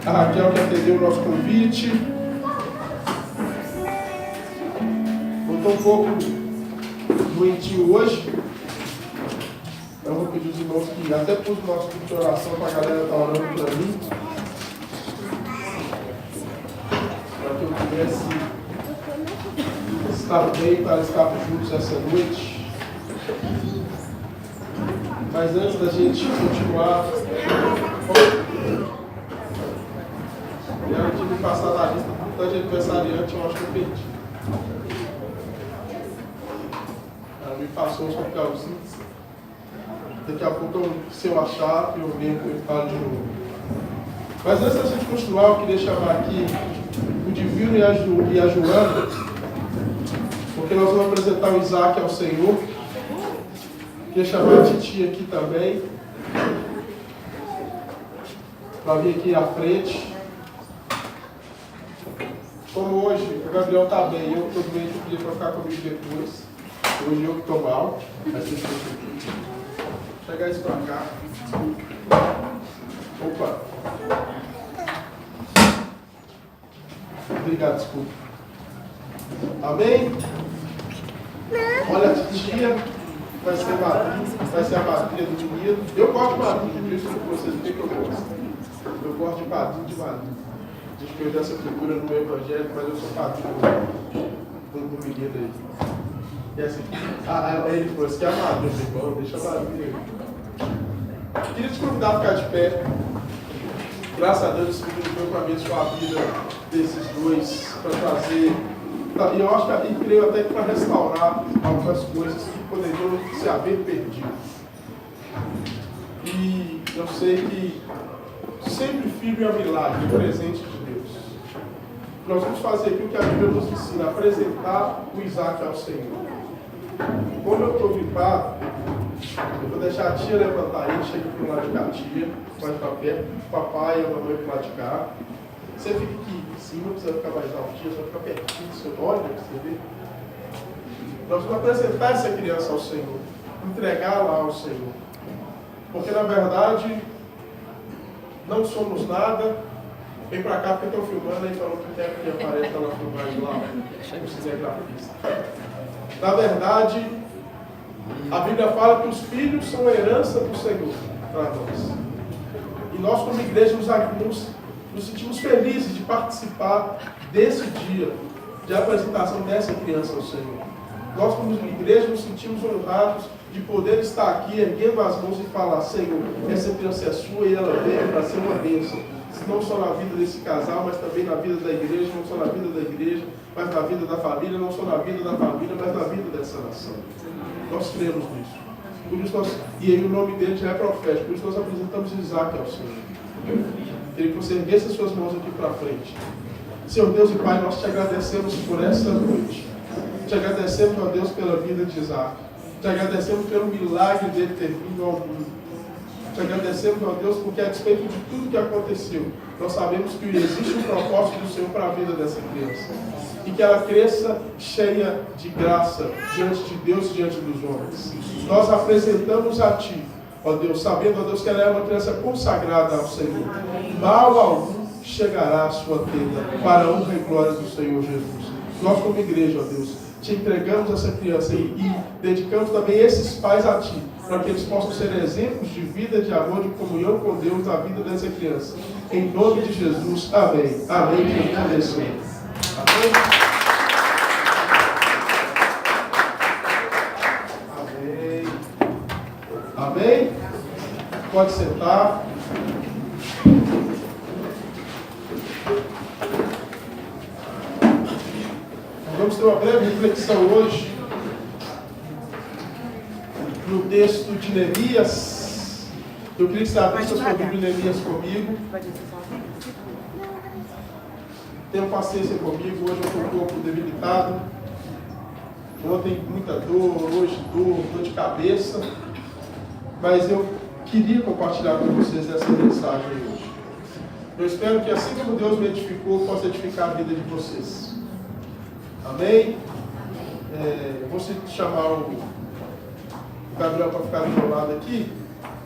A Raquel que atendeu o nosso convite. Estou um pouco doentinho hoje. Eu vou pedir os irmãos que até pus o nosso grupo de oração para a galera estar orando para mim. Para que eu pudesse estar bem, para estarmos juntos essa noite. Mas antes da gente continuar, eu tive que passar da lista do tanto de aniversariante, eu acho que eu perdi. Ela me passou os papelzinhos. Daqui a pouco, se eu achar, eu lembro e falo de novo. Mas antes da gente continuar, eu queria chamar aqui o Divino e a Joana, porque nós vamos apresentar o Isaac ao Senhor. Queria chamar a titia aqui também, para vir aqui à frente. Como hoje o Gabriel está bem, eu estou doente, eu pedi para ficar comigo depois. Hoje eu que estou mal, mas vocês estão aqui. Vou chegar isso para cá. Opa! Obrigado, desculpa. Amém? Olha a titia. Vai ser a madrinha do menino. Eu gosto de madrinha, por isso que vocês veem que eu gosto. Eu gosto de padrinho de madrinha. Diz que eu dessa figura no meu evangelho, mas eu sou padrinho do menino aí. E assim, ele falou assim, que é a madrinha, irmão, deixa a madrinha aí. Queria te convidar a ficar de pé. Graças a Deus, esse menino foi para abençoar a vida desses dois, para trazer. E eu acho que creio até que para restaurar algumas coisas que poderiam se haver perdido. E eu sei que sempre filho é milagre, presente de Deus. Nós vamos fazer aqui o que a Bíblia nos ensina, apresentar o Isaac ao Senhor. Como eu estou gripado, eu vou deixar a tia levantar aí, chega para o lado de cá, a tia, mais para perto, o papai e a mamãe para o lado de cá. Você fica aqui em cima, não precisa ficar mais altinho, só fica pertinho do seu olho, para você ver. Nós vamos apresentar essa criança ao Senhor, entregá-la ao Senhor. Porque na verdade, não somos nada. Vem para cá porque estão filmando, aí falou que quer que apareça na filmagem lá, o cinegrafista. Na verdade, a Bíblia fala que os filhos são a herança do Senhor para nós. E nós, como igreja, nos sentimos felizes de participar desse dia de apresentação dessa criança ao Senhor. Nós, como igreja, nos sentimos honrados de poder estar aqui, erguendo as mãos e falar, Senhor, essa criança é sua e ela veio para ser uma bênção. Não só na vida desse casal, mas também na vida da igreja, não só na vida da igreja, mas na vida da família, não só na vida da família, mas na vida dessa nação. Nós cremos nisso. Por isso e aí o nome dele já é profético, por isso nós apresentamos Isaac ao Senhor. Queria que você erguesse as suas mãos aqui para frente. Senhor Deus e Pai, nós te agradecemos por essa noite. Te agradecemos, ó Deus, pela vida de Isaac. Te agradecemos pelo milagre dele ter vindo ao mundo. Te agradecemos, ó Deus, porque a despeito de tudo que aconteceu, nós sabemos que existe um propósito do Senhor para a vida dessa criança. E que ela cresça cheia de graça diante de Deus e diante dos homens. Nós apresentamos a Ti, ó Deus, sabendo, ó Deus, que ela é uma criança consagrada ao Senhor. Mal algum chegará à sua tenda, para a honra e glória do Senhor Jesus. Nós, como igreja, ó Deus, te entregamos essa criança e dedicamos também esses pais a Ti, para que eles possam ser exemplos de vida, de amor, de comunhão com Deus na vida dessa criança. Em nome de Jesus, amém. Amém. Que abençoe. Amém. Amém. Amém. Pode sentar. Vamos ter uma breve reflexão hoje no texto de Neemias. Eu queria que você abrisse a sua Bíblia em Neemias comigo. Tenham paciência comigo, hoje eu estou um pouco debilitado. Ontem muita dor, hoje dor de cabeça. Mas eu queria compartilhar com vocês essa mensagem hoje. Eu espero que assim como Deus me edificou, possa edificar a vida de vocês. Amém? Vou chamar o Gabriel para ficar do meu lado aqui,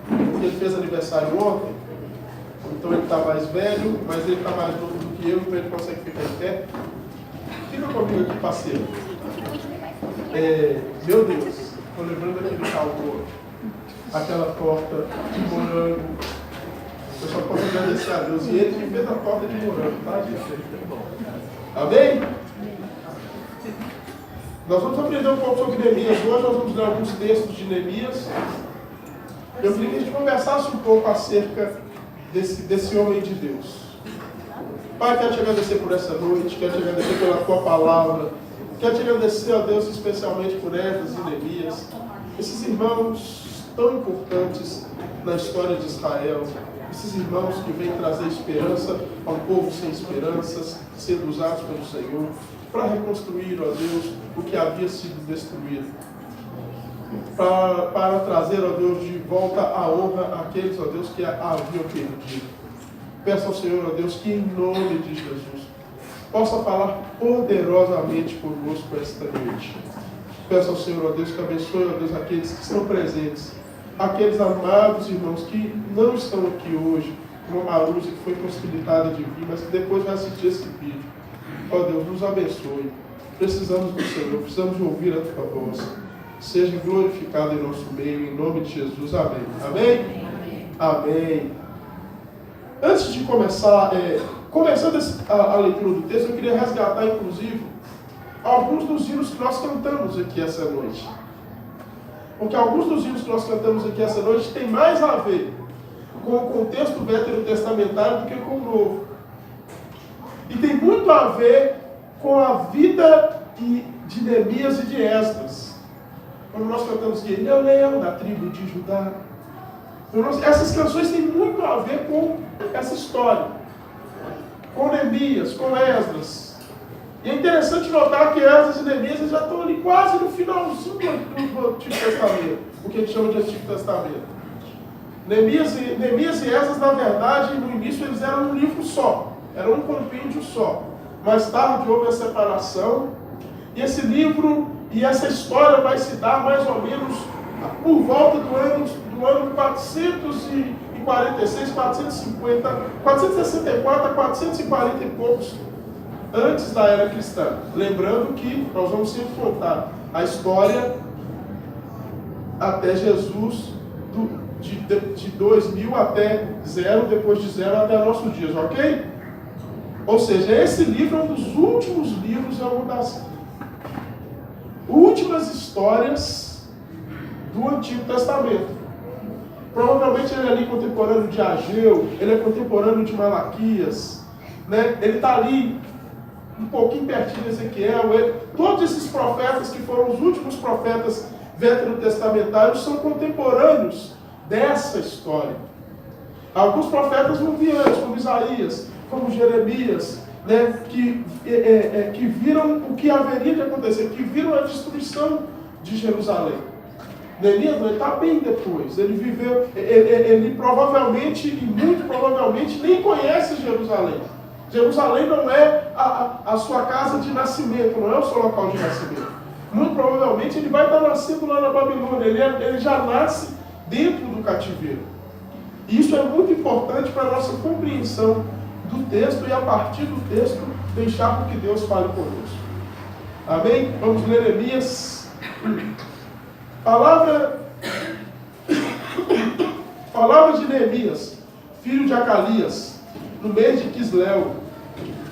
porque ele fez aniversário ontem. Então ele está mais velho, mas ele está mais novo do que eu, então ele consegue ficar em pé. Fica comigo aqui, parceiro. Meu Deus, estou lembrando daquele calor, aquela torta de morango. Eu só posso agradecer a Deus. E ele que fez a torta de morango, tá, gente? Amém? Nós vamos aprender um pouco sobre Neemias. Hoje nós vamos ler alguns textos de Neemias. Eu queria que a gente conversasse um pouco acerca desse homem de Deus. Pai, quero te agradecer por essa noite, quero te agradecer pela tua palavra, quero te agradecer, ó Deus, especialmente por Esdras e Neemias, esses irmãos tão importantes na história de Israel, esses irmãos que vêm trazer esperança a um povo sem esperanças, sendo usados pelo Senhor, para reconstruir, ó Deus, o que havia sido destruído. Para trazer, ó Deus, de volta a honra àqueles, ó Deus, que a haviam perdido. Peço ao Senhor, ó Deus, que em nome de Jesus possa falar poderosamente conosco esta noite. Peço ao Senhor, ó Deus, que abençoe, ó Deus, aqueles que estão presentes, aqueles amados irmãos que não estão aqui hoje, como a Marusa que foi possibilitada de vir, mas que depois vai assistir esse vídeo. Ó Deus, nos abençoe. Precisamos do Senhor, precisamos de ouvir a tua voz. Seja glorificado em nosso meio, em nome de Jesus. Amém. Amém? Amém. Antes de começar, começando a leitura do texto, eu queria resgatar, inclusive, alguns dos hinos que nós cantamos aqui essa noite. Porque alguns dos hinos que nós cantamos aqui essa noite têm mais a ver com o contexto veterotestamentário do que com o novo. E tem muito a ver com a vida de Neemias e de Esdras. Quando nós cantamos que ele é o leão da tribo de Judá. Essas canções têm muito a ver com essa história. Com Neemias, com Esdras. E é interessante notar que Esdras e Neemias já estão ali quase no finalzinho do Antigo Testamento. O que a gente chama de Antigo Testamento. Neemias e Esdras, na verdade, no início eles eram um livro só. Era um compêndio só. Mais tarde houve a separação. E esse livro e essa história vai se dar mais ou menos por volta do ano 446, 450, 464 a 440 e poucos antes da era cristã. Lembrando que nós vamos sempre contar a história até Jesus, de 2000 até 0, depois de 0 até nossos dias, ok? Ou seja, esse livro é um dos últimos livros, é uma das últimas histórias do Antigo Testamento. Provavelmente ele é ali contemporâneo de Ageu, ele é contemporâneo de Malaquias, né? Ele está ali um pouquinho pertinho de Ezequiel. Todos esses profetas que foram os últimos profetas veterotestamentários são contemporâneos dessa história. Alguns profetas vão vir antes, como Isaías, como Jeremias, né, que viram o que haveria de acontecer, que viram a destruição de Jerusalém. Neemias está bem depois. Ele viveu, ele provavelmente, e muito provavelmente, nem conhece Jerusalém. Jerusalém não é a sua casa de nascimento, não é o seu local de nascimento. Muito provavelmente ele vai estar nascendo lá na Babilônia, ele já nasce dentro do cativeiro. E isso é muito importante para a nossa compreensão do texto e, a partir do texto, deixar com que Deus fale conosco. Amém? Vamos ler Neemias. Palavra de Neemias, filho de Acalias, no mês de Quisleu,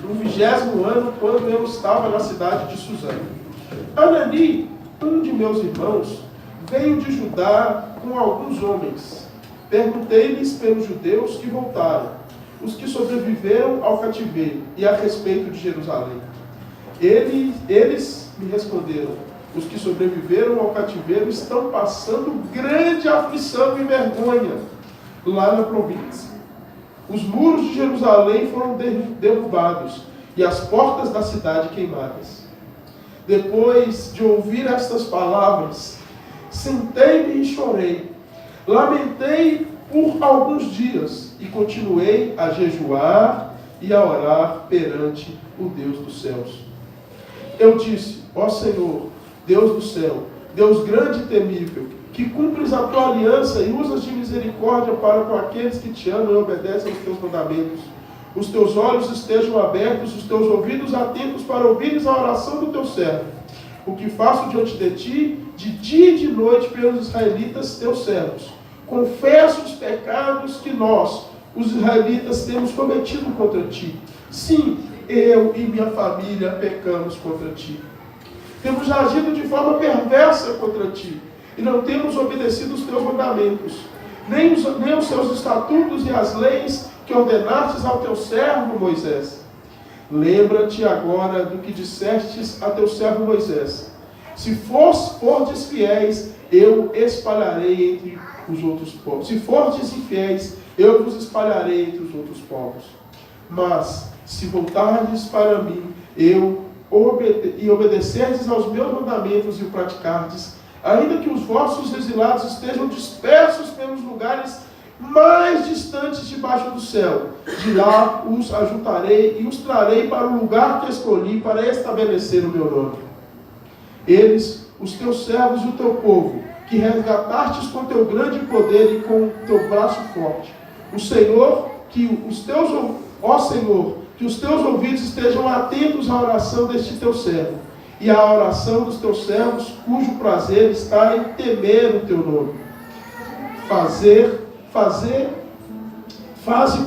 no 20º ano, quando eu estava na cidade de Suzã. Anani, um de meus irmãos, veio de Judá com alguns homens. Perguntei-lhes pelos judeus que voltaram, os que sobreviveram ao cativeiro, e a respeito de Jerusalém. Eles me responderam: os que sobreviveram ao cativeiro estão passando grande aflição e vergonha lá na província. Os muros de Jerusalém foram derrubados e as portas da cidade queimadas. Depois de ouvir estas palavras, sentei-me e chorei. Lamentei por alguns dias e continuei a jejuar e a orar perante o Deus dos céus. Eu disse: ó Senhor, Deus do céu, Deus grande e temível, que cumpres a tua aliança e usas de misericórdia para com aqueles que te amam e obedecem aos teus mandamentos. Os teus olhos estejam abertos, os teus ouvidos atentos para ouvires a oração do teu servo. O que faço diante de ti, de dia e de noite, pelos israelitas, teus servos. Confesso os pecados que nós, os israelitas, temos cometido contra ti. Sim, eu e minha família pecamos contra ti. Temos agido de forma perversa contra ti, e não temos obedecido os teus mandamentos, nem os seus estatutos e as leis que ordenastes ao teu servo Moisés. Lembra-te agora do que dissestes a teu servo Moisés. Se fordes fiéis, eu espalharei entre os outros povos. Se fordes infiéis, eu vos espalharei entre os outros povos. Mas, se voltardes para mim, e obedecerdes aos meus mandamentos e o praticardes, ainda que os vossos exilados estejam dispersos pelos lugares mais distantes debaixo do céu, de lá os ajuntarei e os trarei para o lugar que escolhi para estabelecer o meu nome. Eles, os teus servos e o teu povo, que resgatastes com teu grande poder e com teu braço forte. Ó Senhor, que os teus ouvidos estejam atentos à oração deste teu servo, e à oração dos teus servos, cujo prazer está em temer o teu nome. Faze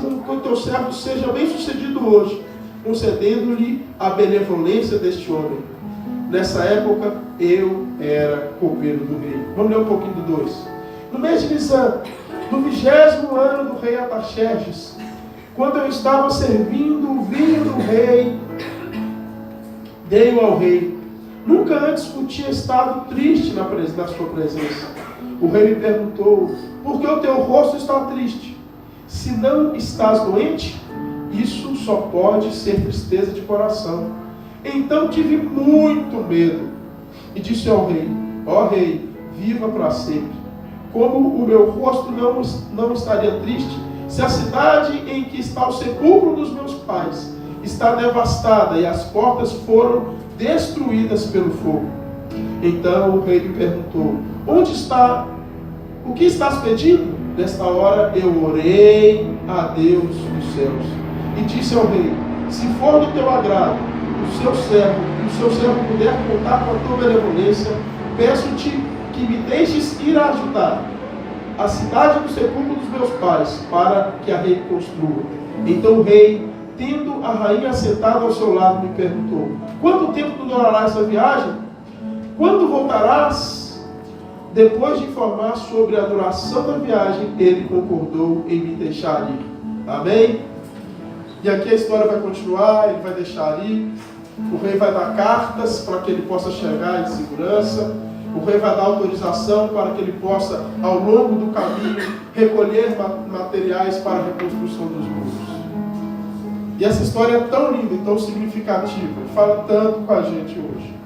com que o teu servo seja bem sucedido hoje, concedendo-lhe a benevolência deste homem. Nessa época, eu era copeiro do rei. Vamos ler um pouquinho do 2. No mês de Nisan, no 20º ano do rei Artaxerxes, quando eu estava servindo o vinho do rei, dei-o ao rei. Nunca antes eu tinha estado triste na sua presença. O rei me perguntou: por que o teu rosto está triste? Se não estás doente, isso só pode ser tristeza de coração. Então tive muito medo e disse ao rei: ó rei, viva para sempre. Como o meu rosto não estaria triste, se a cidade em que está o sepulcro dos meus pais está devastada e as portas foram destruídas pelo fogo? Então o rei me perguntou: onde está? O que estás pedindo? Nesta hora eu orei a Deus dos céus e disse ao rei: se for do teu agrado, o seu servo puder contar com a tua benevolência, peço-te que me deixes ir a ajudar a cidade do sepulcro dos meus pais, para que a reconstrua. Então o rei, tendo a rainha sentada ao seu lado, me perguntou: quanto tempo durará essa viagem? Quando voltarás? Depois de informar sobre a duração da viagem, ele concordou em me deixar ir. Amém? E aqui a história vai continuar, ele vai deixar ir. O rei vai dar cartas para que ele possa chegar em segurança. O rei vai dar autorização para que ele possa, ao longo do caminho, recolher materiais para a reconstrução dos muros. E essa história é tão linda e tão significativa, fala tanto com a gente hoje.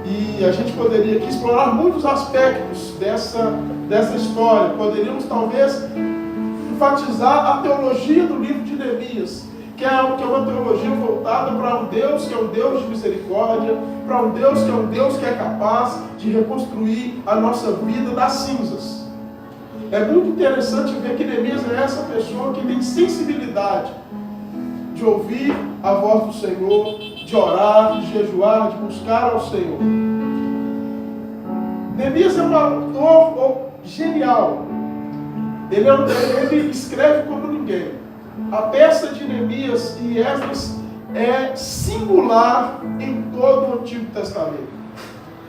E a gente poderia aqui explorar muitos aspectos dessa história. Poderíamos talvez enfatizar a teologia do livro de Neemias, que é uma teologia voltada para um Deus que é um Deus de misericórdia, para um Deus que é um Deus que é capaz de reconstruir a nossa vida das cinzas. É muito interessante ver que Neemias é essa pessoa que tem sensibilidade de ouvir a voz do Senhor, de orar, de jejuar, de buscar ao Senhor. Neemias é um autor genial. Ele escreve como ninguém. A peça de Neemias e Esdras é singular em todo o Antigo Testamento.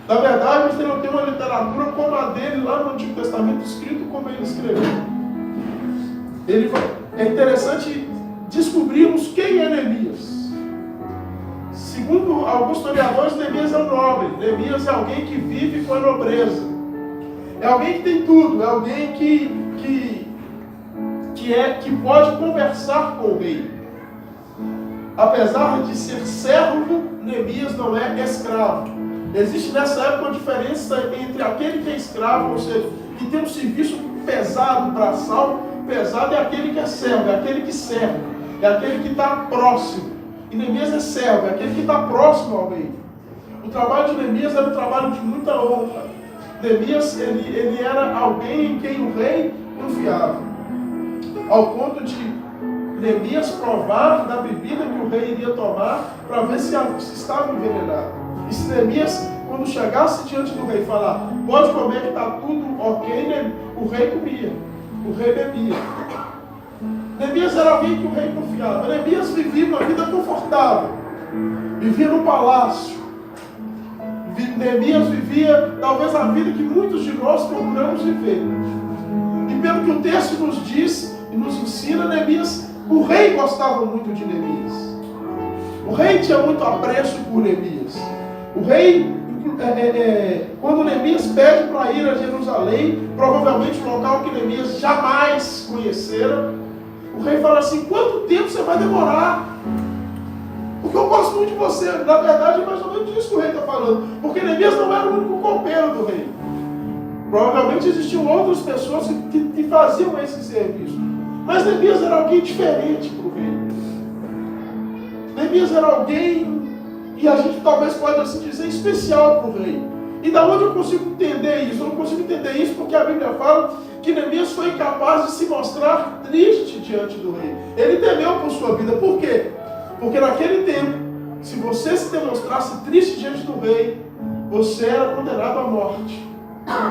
Na verdade, você não tem uma literatura como a dele lá no Antigo Testamento, escrito como ele escreveu. É interessante descobrirmos quem é Neemias. Segundo alguns historiadores, Neemias é um nobre. Neemias é alguém que vive com a nobreza. É alguém que tem tudo. É alguém que pode conversar com o rei. Apesar de ser servo, Neemias não é escravo. Existe nessa época uma diferença entre aquele que é escravo, ou seja, que tem um serviço pesado, braçal pesado, é aquele que é servo, é aquele que serve, é aquele que está próximo. E Neemias é servo, é aquele que está próximo ao rei. O trabalho de Neemias era um trabalho de muita honra. Neemias, ele era alguém em quem o rei confiava. Ao ponto de Neemias provar da bebida que o rei iria tomar para ver se estava envenenado. E se Neemias, quando chegasse diante do rei, falar, pode comer que está tudo ok, o rei comia, o rei bebia. Neemias era alguém que o rei confiava. Neemias vivia uma vida confortável, vivia no palácio. Neemias vivia talvez a vida que muitos de nós procuramos viver. E pelo que o texto nos diz e nos ensina, Neemias, o rei gostava muito de Neemias. O rei tinha muito apreço por Neemias. O rei, quando Neemias pede para ir a Jerusalém, provavelmente um local que Neemias jamais conhecera, o rei fala assim, quanto tempo você vai demorar? Porque eu gosto muito de você. Na verdade, é mais ou menos isso que o rei está falando. Porque Neemias não era o único copeiro do rei. Provavelmente existiam outras pessoas que faziam esse serviço. Mas Neemias era alguém diferente para o rei. Neemias era alguém, e a gente talvez pode assim dizer, especial para o rei. E da onde eu consigo entender isso? Eu não consigo entender isso porque a Bíblia fala que Neemias foi incapaz de se mostrar triste diante do rei. Ele temeu por sua vida. Por quê? Porque naquele tempo, se você se demonstrasse triste diante do rei, você era condenado à morte.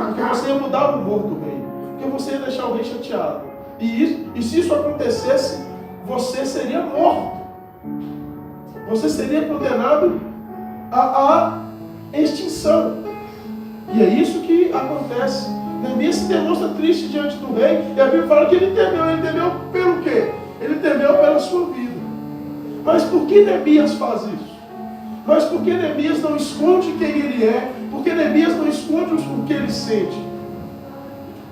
Porque você ia mudar o humor do rei. Porque você ia deixar o rei chateado. E se isso acontecesse, você seria morto. Você seria condenado à extinção. E é isso que acontece. Neemias se demonstra triste diante do rei. E a Bíblia fala que ele temeu. Ele temeu pelo quê? Ele temeu pela sua vida. Mas por que Neemias faz isso? Mas por que Neemias não esconde quem ele é? Por que Neemias não esconde o que ele sente?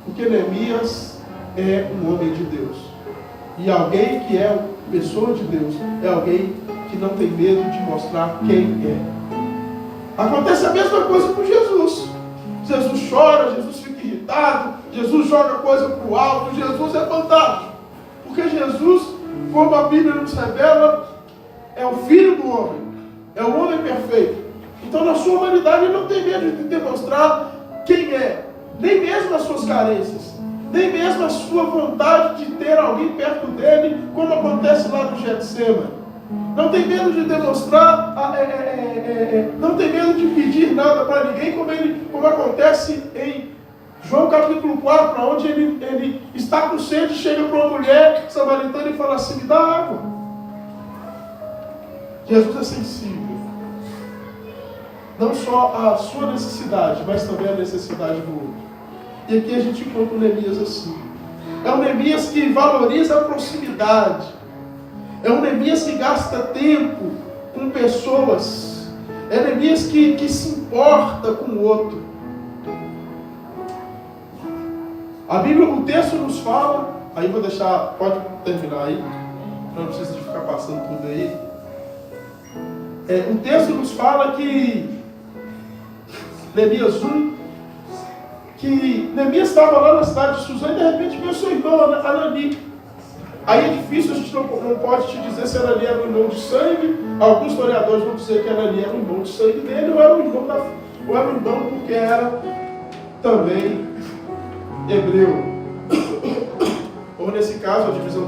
Porque Neemias é um homem de Deus. E alguém que é pessoa de Deus é alguém que não tem medo de mostrar quem é. Acontece a mesma coisa com Jesus. Jesus chora, Jesus fica irritado, Jesus joga coisa para o alto, Jesus é fantástico. Porque Jesus, como a Bíblia nos revela, é o Filho do homem, é o homem perfeito. Então na sua humanidade ele não tem medo de demonstrar quem é, nem mesmo as suas carências, nem mesmo a sua vontade de ter alguém perto dele, como acontece lá no Getsemane. Não tem medo de demonstrar, não tem medo de pedir nada para ninguém, como acontece em João capítulo 4, onde ele está com sede, chega para uma mulher samaritana e fala assim, me dá água. Jesus é sensível, não só à sua necessidade, mas também à necessidade do outro. E aqui a gente encontra o Neemias assim. É um Neemias que valoriza a proximidade. É um Neemias que gasta tempo com pessoas. É Neemias que se importa com o outro. A Bíblia, o texto nos fala, aí vou deixar, pode terminar aí, não precisa de ficar passando tudo aí. O texto nos fala que Neemias 1, que Neemias estava lá na cidade de Suzã e de repente veio seu irmão Anani. Aí é difícil, a gente não pode te dizer se Anani era um irmão de sangue. Alguns historiadores vão dizer que Anani era um irmão de sangue dele, ou era um irmão porque era também hebreu. Ou nesse caso, a divisão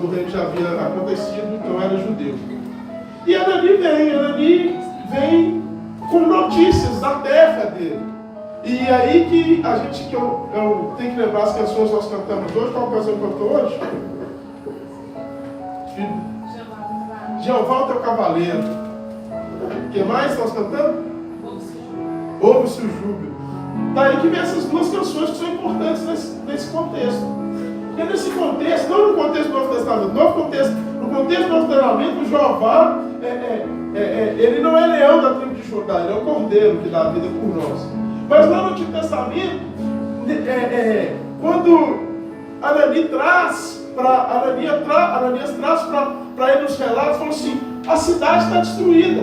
do reino já havia acontecido, então era judeu. E Anani vem com notícias da terra dele. E aí que eu tenho que lembrar as canções que nós cantamos hoje. Qual canção cantou hoje? Jeová o teu cavaleiro. O que mais nós cantamos? Ouve-se o júbilo. Daí que vem essas duas canções que são importantes nesse contexto. Porque nesse contexto, não no contexto do Novo Testamento, no contexto do Novo Testamento, Jeová, ele não é leão da tribo de Judá, ele é o cordeiro que dá a vida por nós. Mas lá no Antigo Testamento, quando Ananias traz para ele os relatos, falou assim, a cidade está destruída.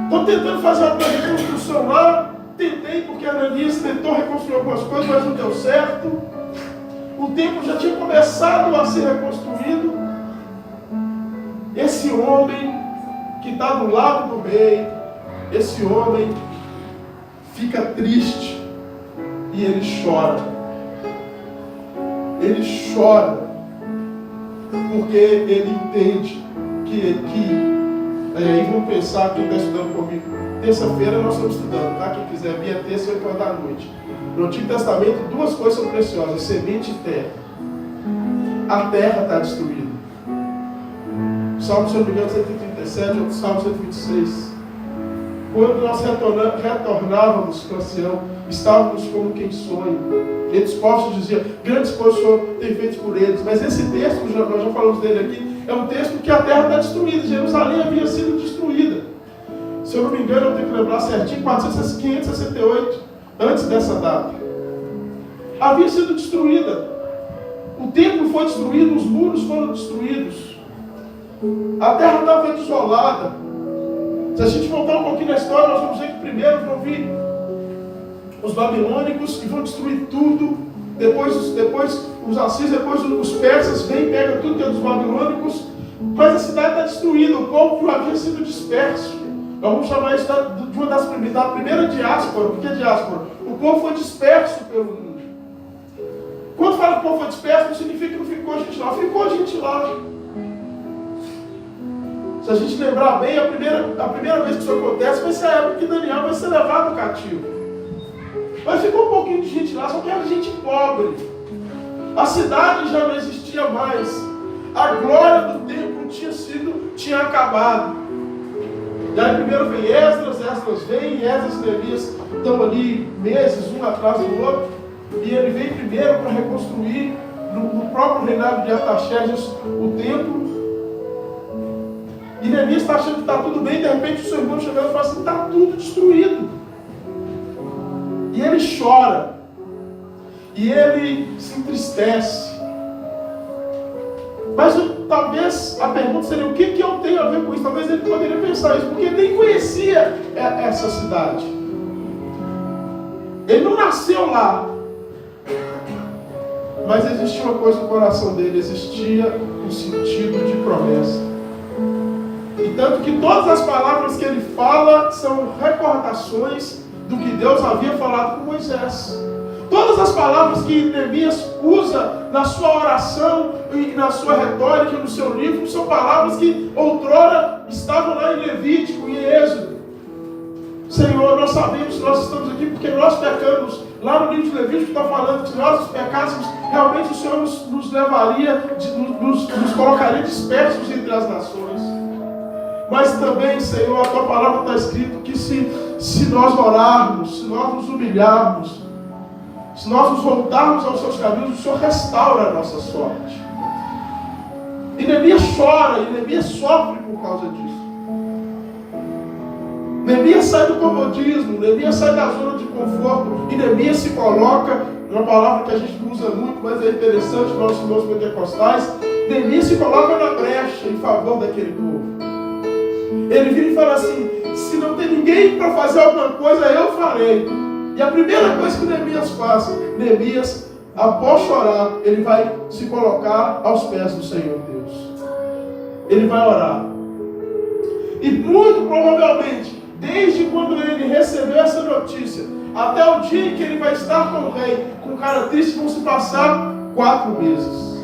Estou tentando fazer uma reconstrução lá, tentei porque Ananias tentou reconstruir algumas coisas, mas não deu certo. O templo já tinha começado a ser reconstruído. Esse homem que está do lado do rei, esse homem fica triste e ele chora. Ele chora porque ele entende e vamos pensar, quem está estudando comigo, terça-feira nós estamos estudando, tá? Quem quiser vir é terça, 8 horas da noite. No Antigo Testamento, duas coisas são preciosas: semente e terra. A terra está destruída. Salmo, se eu não me engano, 137, outro Salmo 126. Quando nós retornávamos para Sião, estávamos como quem sonha. Esses povos diziam, grandes coisas o Senhor tem feito por eles. Mas esse texto, nós já falamos dele aqui, é um texto que a terra está destruída. Jerusalém havia sido destruída. Se eu não me engano, eu tenho que lembrar certinho, 568, antes dessa data. Havia sido destruída. O templo foi destruído, os muros foram destruídos. A terra estava desolada. Se a gente voltar um pouquinho na história, nós vamos ver que primeiro vão vir os babilônicos e vão destruir tudo. Depois os assírios, depois os persas vêm e pegam tudo que é dos babilônicos. Mas a cidade está destruída, o povo havia sido disperso. Nós vamos chamar isso de uma da primeira diáspora. O que é diáspora? O povo foi disperso pelo mundo. Quando fala que o povo foi disperso, não significa que não ficou gente lá. Ficou gente lá. Se a gente lembrar bem, a primeira vez que isso acontece vai ser a época que Daniel vai ser levado cativo. Mas ficou um pouquinho de gente lá, só que era gente pobre. A cidade já não existia mais. A glória do templo tinha acabado. E aí primeiro vem Esdras vem, e Esdras e Neemias estão ali meses, um atrás do outro. E ele vem primeiro para reconstruir, no próprio reinado de Artaxerxes, o templo. E Neemias está achando que está tudo bem, de repente o seu irmão chegando e fala assim, está tudo destruído. E ele chora. E ele se entristece. Mas talvez a pergunta seria, o que eu tenho a ver com isso? Talvez ele poderia pensar isso, porque ele nem conhecia essa cidade. Ele não nasceu lá. Mas existia uma coisa no coração dele, existia um sentido de promessa. E tanto que todas as palavras que ele fala são recordações do que Deus havia falado com Moisés. Todas as palavras que Neemias usa na sua oração e na sua retórica, no seu livro, são palavras que outrora estavam lá em Levítico e em Êxodo. Senhor, nós sabemos que nós estamos aqui porque nós pecamos. Lá no livro de Levítico está falando que se nós pecássemos, realmente o Senhor nos levaria, nos colocaria dispersos entre as nações. Mas também, Senhor, a Tua palavra está escrito que se nós orarmos, se nós nos humilharmos, se nós nos voltarmos aos Seus caminhos, o Senhor restaura a nossa sorte. E Neemias chora, e Neemias sofre por causa disso. Neemias sai do comodismo, Neemias sai da zona de conforto, e Neemias se coloca, uma palavra que a gente não usa muito, mas é interessante para os irmãos pentecostais, Neemias se coloca na brecha em favor daquele povo. Ele vira e fala assim, se não tem ninguém para fazer alguma coisa, eu farei. E a primeira coisa que Neemias faz, Neemias, após chorar, ele vai se colocar aos pés do Senhor Deus. Ele vai orar. E muito provavelmente, desde quando ele recebeu essa notícia, até o dia em que ele vai estar com o rei, com cara triste, vão se passar 4 meses.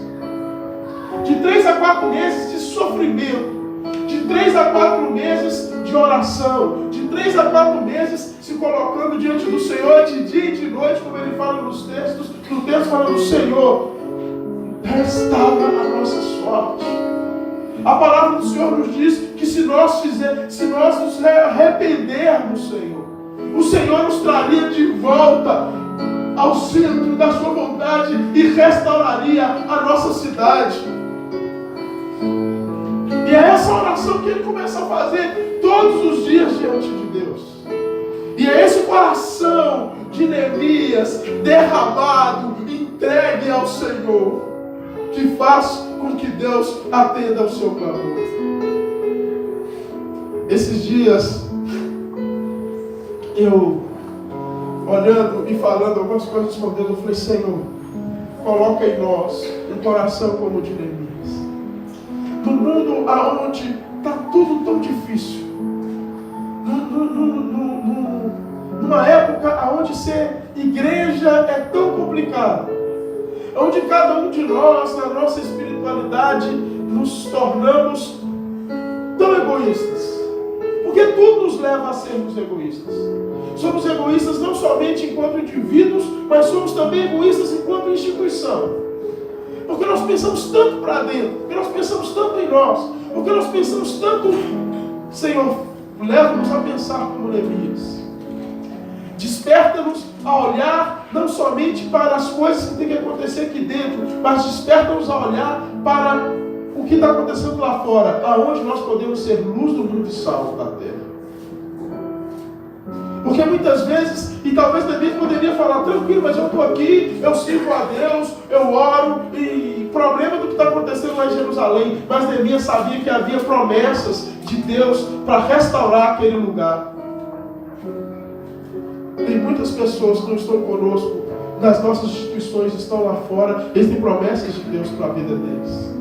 De 3 a 4 meses de sofrimento. De 3 a 4 meses de oração. De 3 a 4 meses se colocando diante do Senhor de dia e de noite, como ele fala nos textos. No texto falando, Senhor, restaura a nossa sorte. A palavra do Senhor nos diz que se nós nos arrependermos, Senhor, o Senhor nos traria de volta ao centro da sua vontade e restauraria a nossa cidade. E é essa oração que ele começa a fazer todos os dias diante de Deus. E é esse coração de Neemias derramado, entregue ao Senhor, que faz com que Deus atenda ao seu clamor. Esses dias, eu olhando e falando algumas coisas com Deus, eu falei, Senhor, coloca em nós um coração como o de Neemias. No mundo onde está tudo tão difícil, numa época ser igreja é tão complicado. Onde cada um de nós, na nossa espiritualidade, nos tornamos tão egoístas. Porque tudo nos leva a sermos egoístas. Somos egoístas não somente enquanto indivíduos, mas somos também egoístas enquanto instituição. Porque nós pensamos tanto para dentro, porque nós pensamos tanto em nós, porque nós pensamos tanto, Senhor, leva-nos a pensar como Neemias. Desperta-nos a olhar não somente para as coisas que tem que acontecer aqui dentro, mas desperta-nos a olhar para o que está acontecendo lá fora, aonde nós podemos ser luz do mundo e sal da terra. Porque muitas vezes, e talvez Neemias poderia falar, tranquilo, mas eu estou aqui, eu sirvo a Deus, eu oro, e problema do que está acontecendo lá em Jerusalém. Mas Neemias sabia que havia promessas de Deus para restaurar aquele lugar. Tem muitas pessoas que não estão conosco, nas nossas instituições, estão lá fora, eles têm promessas de Deus para a vida deles.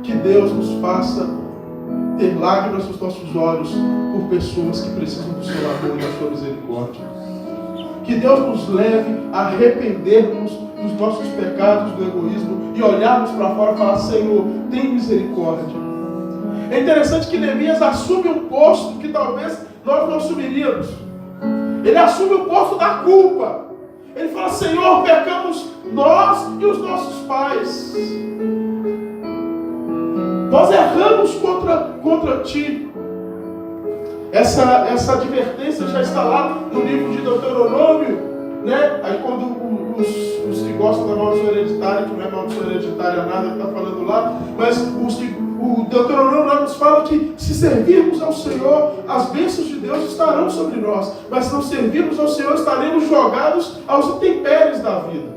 Que Deus nos faça ter lágrimas nos nossos olhos por pessoas que precisam do seu amor e da sua misericórdia. Que Deus nos leve a arrependermos dos nossos pecados, do egoísmo, e olharmos para fora e falar, Senhor, tem misericórdia. É interessante que Neemias assume um posto que talvez nós não assumiríamos. Ele assume o posto da culpa. Ele fala, Senhor, pecamos nós e os nossos pais. Nós erramos contra Ti. Essa advertência já está lá no livro de Deuteronômio, né? Aí quando os que gostam da maldição hereditária, que não é maldição hereditária nada que está falando lá, mas o Deuteronômio nos fala que se servirmos ao Senhor, as bênçãos de Deus estarão sobre nós. Mas se não servirmos ao Senhor, estaremos jogados aos intempéries da vida.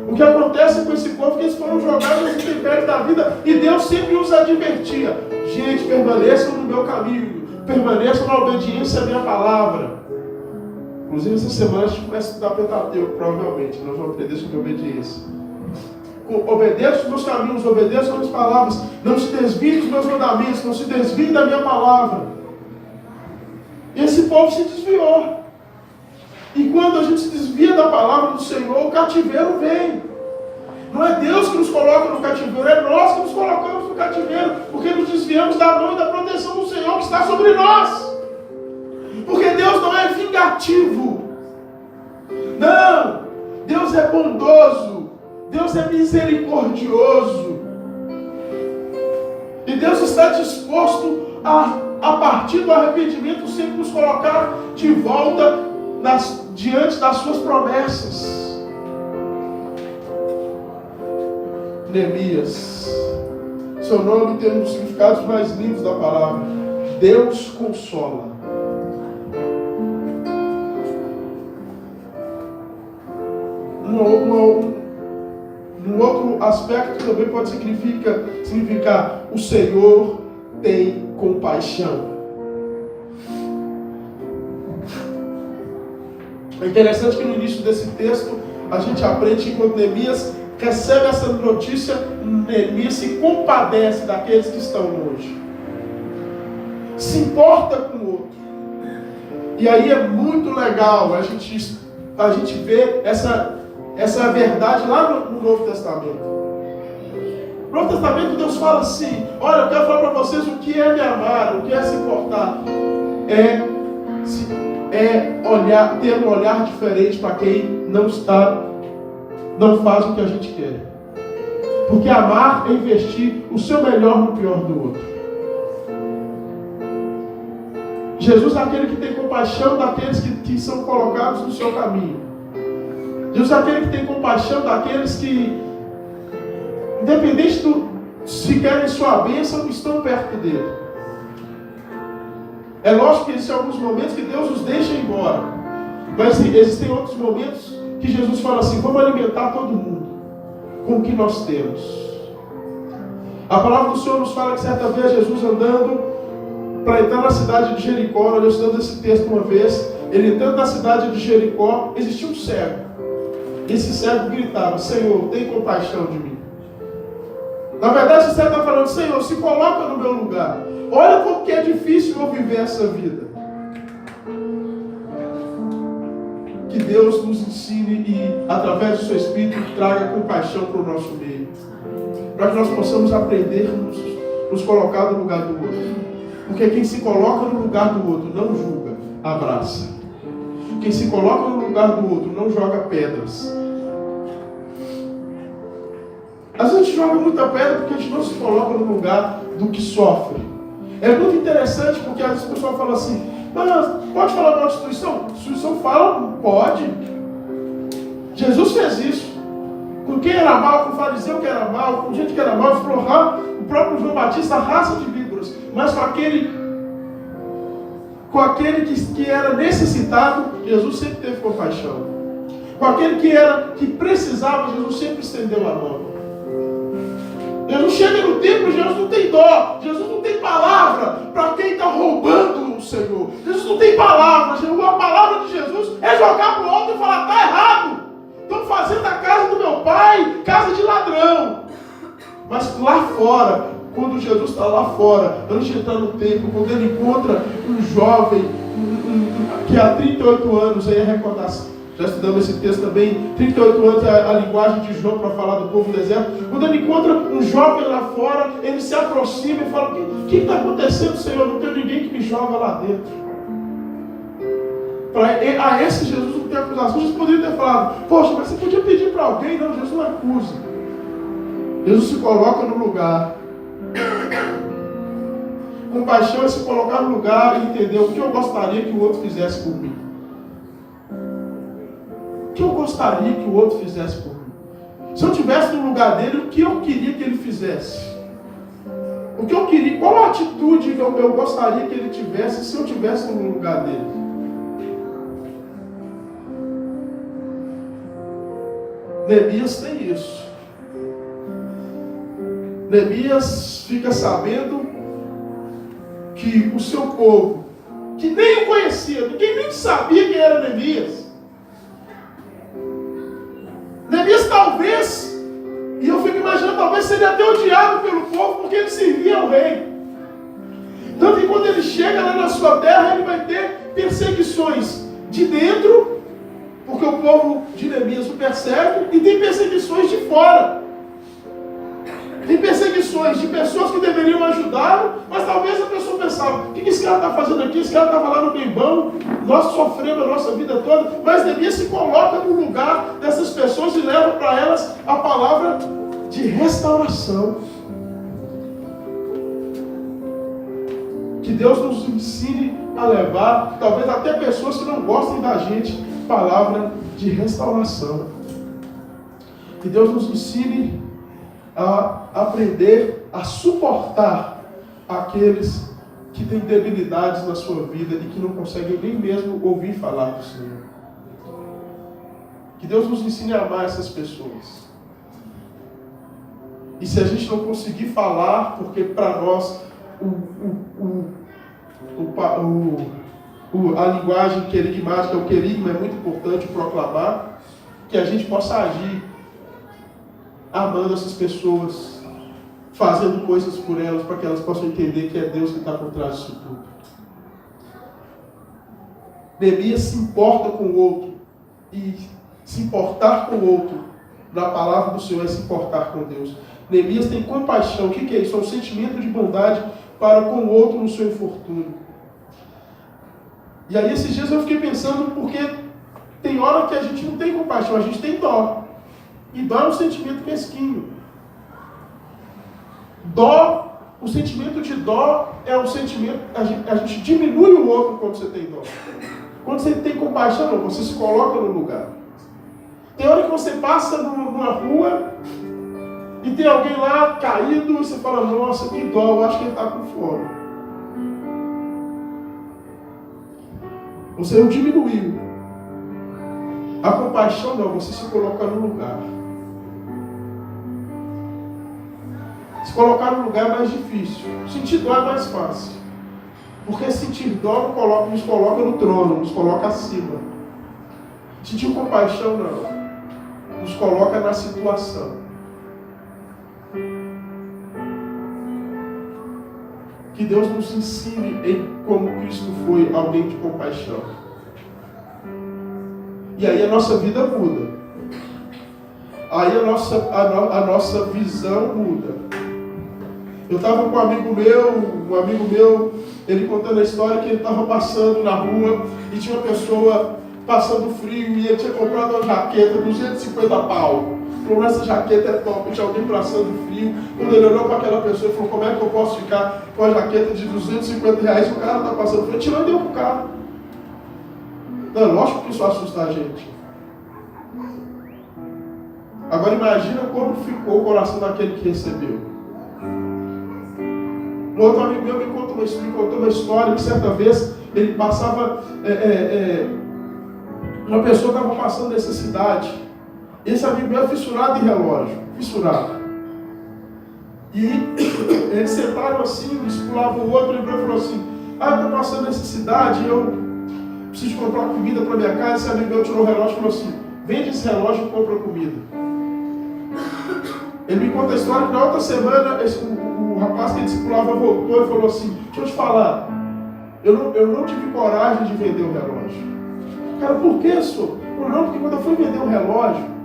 O que acontece com esse povo é que eles foram jogados aos intempéries da vida, e Deus sempre os advertia. Gente, permaneçam no meu caminho, permaneçam na obediência à minha palavra. Inclusive essa semana a gente começa a estudar Pentateuco, provavelmente. Nós vamos aprender sobre obediência. Obedeça os meus caminhos, obedeça as minhas palavras, não se desvie dos meus mandamentos, não se desvie da minha palavra. E esse povo se desviou. E quando a gente se desvia da palavra do Senhor, o cativeiro vem. Não é Deus que nos coloca no cativeiro, é nós que nos colocamos no cativeiro, porque nos desviamos da mão e da proteção do Senhor que está sobre nós. Porque Deus não é vingativo. Não, Deus é bondoso. Deus é misericordioso. E Deus está disposto a partir do arrependimento, sempre nos colocar de volta diante das suas promessas. Neemias, seu nome tem um dos significados mais lindos da palavra. Deus consola. Um outro aspecto também pode significar o Senhor tem compaixão. É interessante que no início desse texto a gente aprende que quando Neemias recebe essa notícia, Neemias se compadece daqueles que estão longe, se importa com o outro. E aí é muito legal a gente ver essa verdade lá no Novo Testamento. No Novo Testamento Deus fala assim, olha, eu quero falar para vocês o que é me amar, o que é se importar. Ter um olhar diferente para quem não faz o que a gente quer. Porque amar é investir o seu melhor no pior do outro. Jesus é aquele que tem compaixão daqueles que são colocados no seu caminho. Jesus é aquele que tem compaixão daqueles que, independente se querem sua bênção, estão perto dele. É lógico que existem alguns momentos que Deus os deixa ir embora. Mas existem outros momentos que Jesus fala assim, vamos alimentar todo mundo com o que nós temos. A palavra do Senhor nos fala que certa vez Jesus andando para entrar na cidade de Jericó, nós estudamos esse texto uma vez, ele entrando na cidade de Jericó, existia um cego. Esse cego gritava, Senhor, tem compaixão de mim. Na verdade, esse cego está falando, Senhor, se coloca no meu lugar. Olha como que é difícil eu viver essa vida. Deus nos ensine e, através do seu Espírito, traga compaixão para o nosso meio. Para que nós possamos aprender a nos colocar no lugar do outro. Porque quem se coloca no lugar do outro não julga, abraça. Quem se coloca no lugar do outro não joga pedras. Às vezes a gente joga muita pedra porque a gente não se coloca no lugar do que sofre. É muito interessante porque às vezes o pessoal fala assim, mas pode falar mal de instituição? Instituição fala, pode. Jesus fez isso. Com quem era mal, com o fariseu que era mal, com gente que era mal, ele falou, o próprio João Batista, raça de víboras. Mas com aquele que era necessitado, Jesus sempre teve compaixão. Com aquele que precisava, Jesus sempre estendeu a mão. Jesus chega no templo, Jesus não tem dó, Jesus não tem palavra para quem está roubando o Senhor. Jesus não tem palavra, a palavra de Jesus é jogar para o alto e falar, está errado. Estão fazendo a casa do meu pai, casa de ladrão. Mas lá fora, quando Jesus está lá fora, antes de entrar no templo, quando ele encontra um jovem que há 38 anos, aí é recordação. Já estudamos esse texto também, 38 anos é a linguagem de João para falar do povo do deserto. Quando ele encontra um jovem lá fora, ele se aproxima e fala, o que está acontecendo, Senhor? Não tem ninguém que me joga lá dentro. A esse Jesus não tem acusação. Jesus poderia ter falado, poxa, mas você podia pedir para alguém. Não, Jesus não acusa. Jesus se coloca no lugar. Compaixão é se colocar no lugar e entender o que eu gostaria que o outro fizesse por mim. O que eu gostaria que o outro fizesse por mim. Se eu estivesse no lugar dele, o que eu queria que ele fizesse? O que eu queria, qual a atitude que eu gostaria que ele tivesse se eu estivesse no lugar dele? Neemias tem isso. Neemias fica sabendo que o seu povo, que nem o conhecia, ninguém nem sabia quem era Neemias. Neemias talvez, e eu fico imaginando, talvez seria até odiado pelo povo, porque ele servia ao rei. Tanto que quando ele chega lá na sua terra, ele vai ter perseguições de dentro, porque o povo de Neemias o persegue, e tem perseguições de fora. Tem perseguições de pessoas que deveriam ajudá-lo, mas talvez a pessoa pensava, o que esse cara está fazendo aqui? Esse cara estava lá no Bembão, nós sofremos a nossa vida toda, mas Neemias se coloca no lugar dessas pessoas e leva para elas a palavra de restauração. Que Deus nos ensine a levar, talvez até pessoas que não gostem da gente, palavra de restauração. Que Deus nos ensine a aprender a suportar aqueles que têm debilidades na sua vida e que não conseguem nem mesmo ouvir falar do Senhor. Que Deus nos ensine a amar essas pessoas. E se a gente não conseguir falar, porque para nós a linguagem querigmática, o querigma é muito importante proclamar, que a gente possa agir amando essas pessoas, fazendo coisas por elas, para que elas possam entender que é Deus que está por trás disso tudo. Neemias se importa com o outro, e se importar com o outro, na palavra do Senhor, é se importar com Deus. Neemias tem compaixão. O que é isso? É um sentimento de bondade para com o outro no seu infortúnio. E aí esses dias eu fiquei pensando, porque tem hora que a gente não tem compaixão, a gente tem dó. E dó é um sentimento mesquinho. Dó, o sentimento de dó é um sentimento, a gente diminui o outro quando você tem dó. Quando você tem compaixão, não, você se coloca no lugar. Tem hora que você passa numa rua e tem alguém lá caído e você fala, nossa, que dó, eu acho que ele está com fome. Você o diminuiu. A compaixão não, você se coloca no lugar. Se colocar no lugar é mais difícil. Sentir dó é mais fácil. Porque sentir dó nos coloca no trono, nos coloca acima. Sentir compaixão não. Nos coloca na situação. Que Deus nos ensine em como Cristo foi alguém de compaixão. E E aí a nossa vida muda. Aí a nossa visão muda. Eu estava com um amigo meu, ele contando a história que ele estava passando na rua e tinha uma pessoa passando frio e ele tinha comprado uma jaqueta, 250 pau. Falou, essa jaqueta é top, tinha alguém passando frio. Quando ele olhou para aquela pessoa, ele falou, como é que eu posso ficar com a jaqueta de 250 reais? O cara está passando frio, tirou e deu pro cara. Não, lógico que isso assusta a gente. Agora imagina como ficou o coração daquele que recebeu. Um outro amigo meu me contou uma história que certa vez ele passava, uma pessoa estava passando necessidade. Esse amigo meu é fissurado em relógio, fissurado. E eles sentaram assim, eles pulavam o outro, ele falou assim, eu estou passando necessidade, eu preciso comprar comida para minha casa. Esse amigo meu tirou o relógio e falou assim, vende esse relógio e compra comida. Ele me conta a história que na outra semana o rapaz que ele discipulava voltou e falou assim, deixa eu te falar, eu não tive coragem de vender o relógio. Cara, por que, senhor? Não, porque quando eu fui vender o relógio,